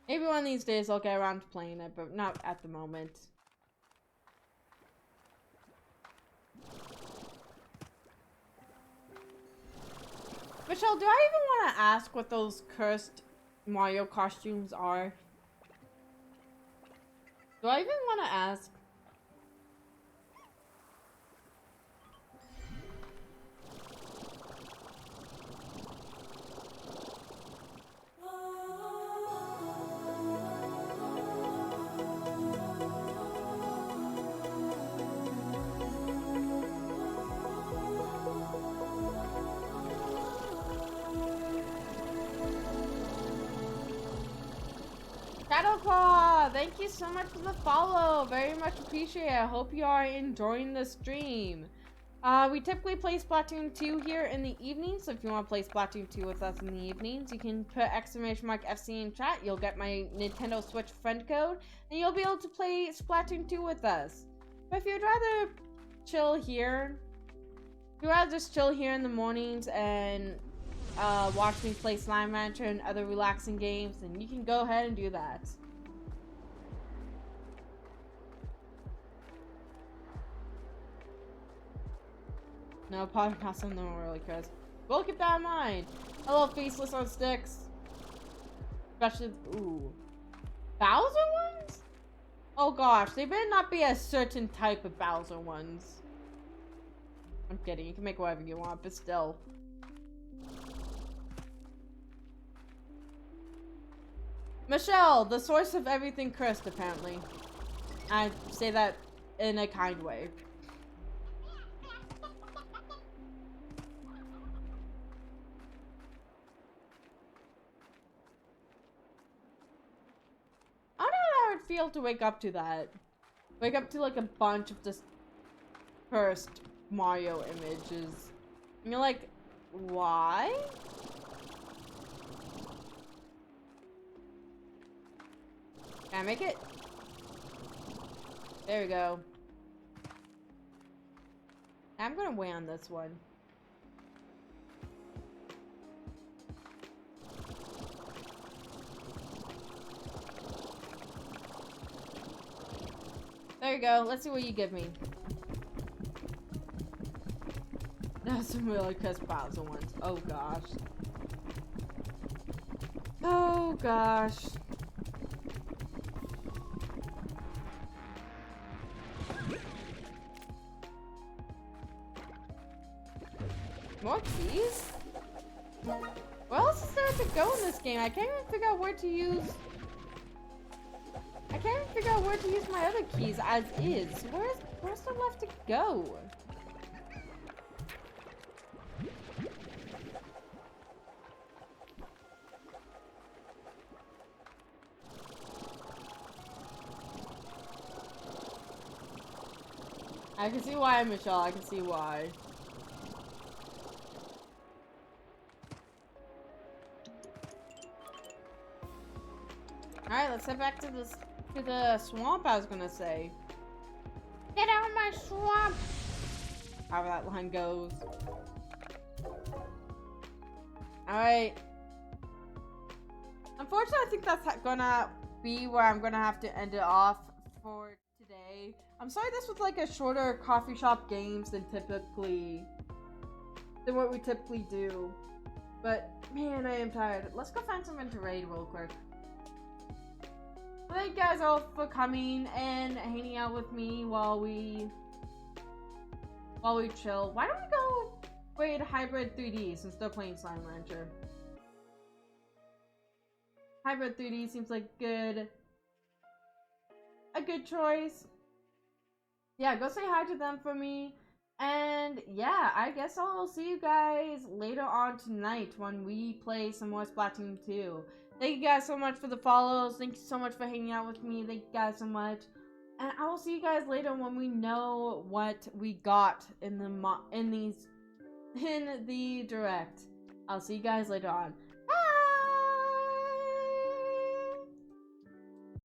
Maybe one of these days I'll get around to playing it, but not at the moment. Michelle, do I even want to ask what those cursed Mario costumes are? Do I even want to ask? Shadowclaw, thank you so much for the follow. Very much appreciate it. I hope you are enjoying the stream. We typically play Splatoon 2 here in the evenings, so if you want to play Splatoon 2 with us in the evenings, you can put ~FC in chat. You'll get my Nintendo Switch friend code, and you'll be able to play Splatoon 2 with us. But if you'd rather chill here, if you'd rather just chill here in the mornings and watch me play Slime Rancher and other relaxing games, then you can go ahead and do that. No, podcast on no one really cares. We'll keep that in mind. Hello, Faceless on Sticks. Especially, ooh. Bowser ones? Oh gosh, they better not be a certain type of Bowser ones. I'm kidding, you can make whatever you want, but still. Michelle, the source of everything cursed, apparently. I say that in a kind way. I don't know how it would feel to wake up to that. Wake up to like a bunch of just cursed Mario images. And you're like, why? Can I make it? There we go. I'm gonna wait on this one. There you go. Let's see what you give me. That's some really cuss Bowser ones. Oh gosh. Oh gosh. More keys? Where else is there to go in this game? I can't even figure out where to use... I can't even figure out where to use my other keys as is. Where's there left to go? I can see why, Michelle. I can see why. Alright, let's head back to the swamp, I was gonna say. Get out of my swamp! However that line goes. Alright. Unfortunately, I think that's gonna be where I'm gonna have to end it off for today. I'm sorry this was like a shorter coffee shop games than what we typically do. But, man, I am tired. Let's go find something to raid real quick. Thank you guys all for coming and hanging out with me while we chill. Why don't we go raid Hybrid 3D since they're playing Slime Rancher? Hybrid 3D seems like a good choice. Yeah, go say hi to them for me. And yeah, I guess I'll see you guys later on tonight when we play some more Splatoon 2. Thank you guys so much for the follows. Thank you so much for hanging out with me. Thank you guys so much. And I will see you guys later when we know what we got in the direct. I'll see you guys later on.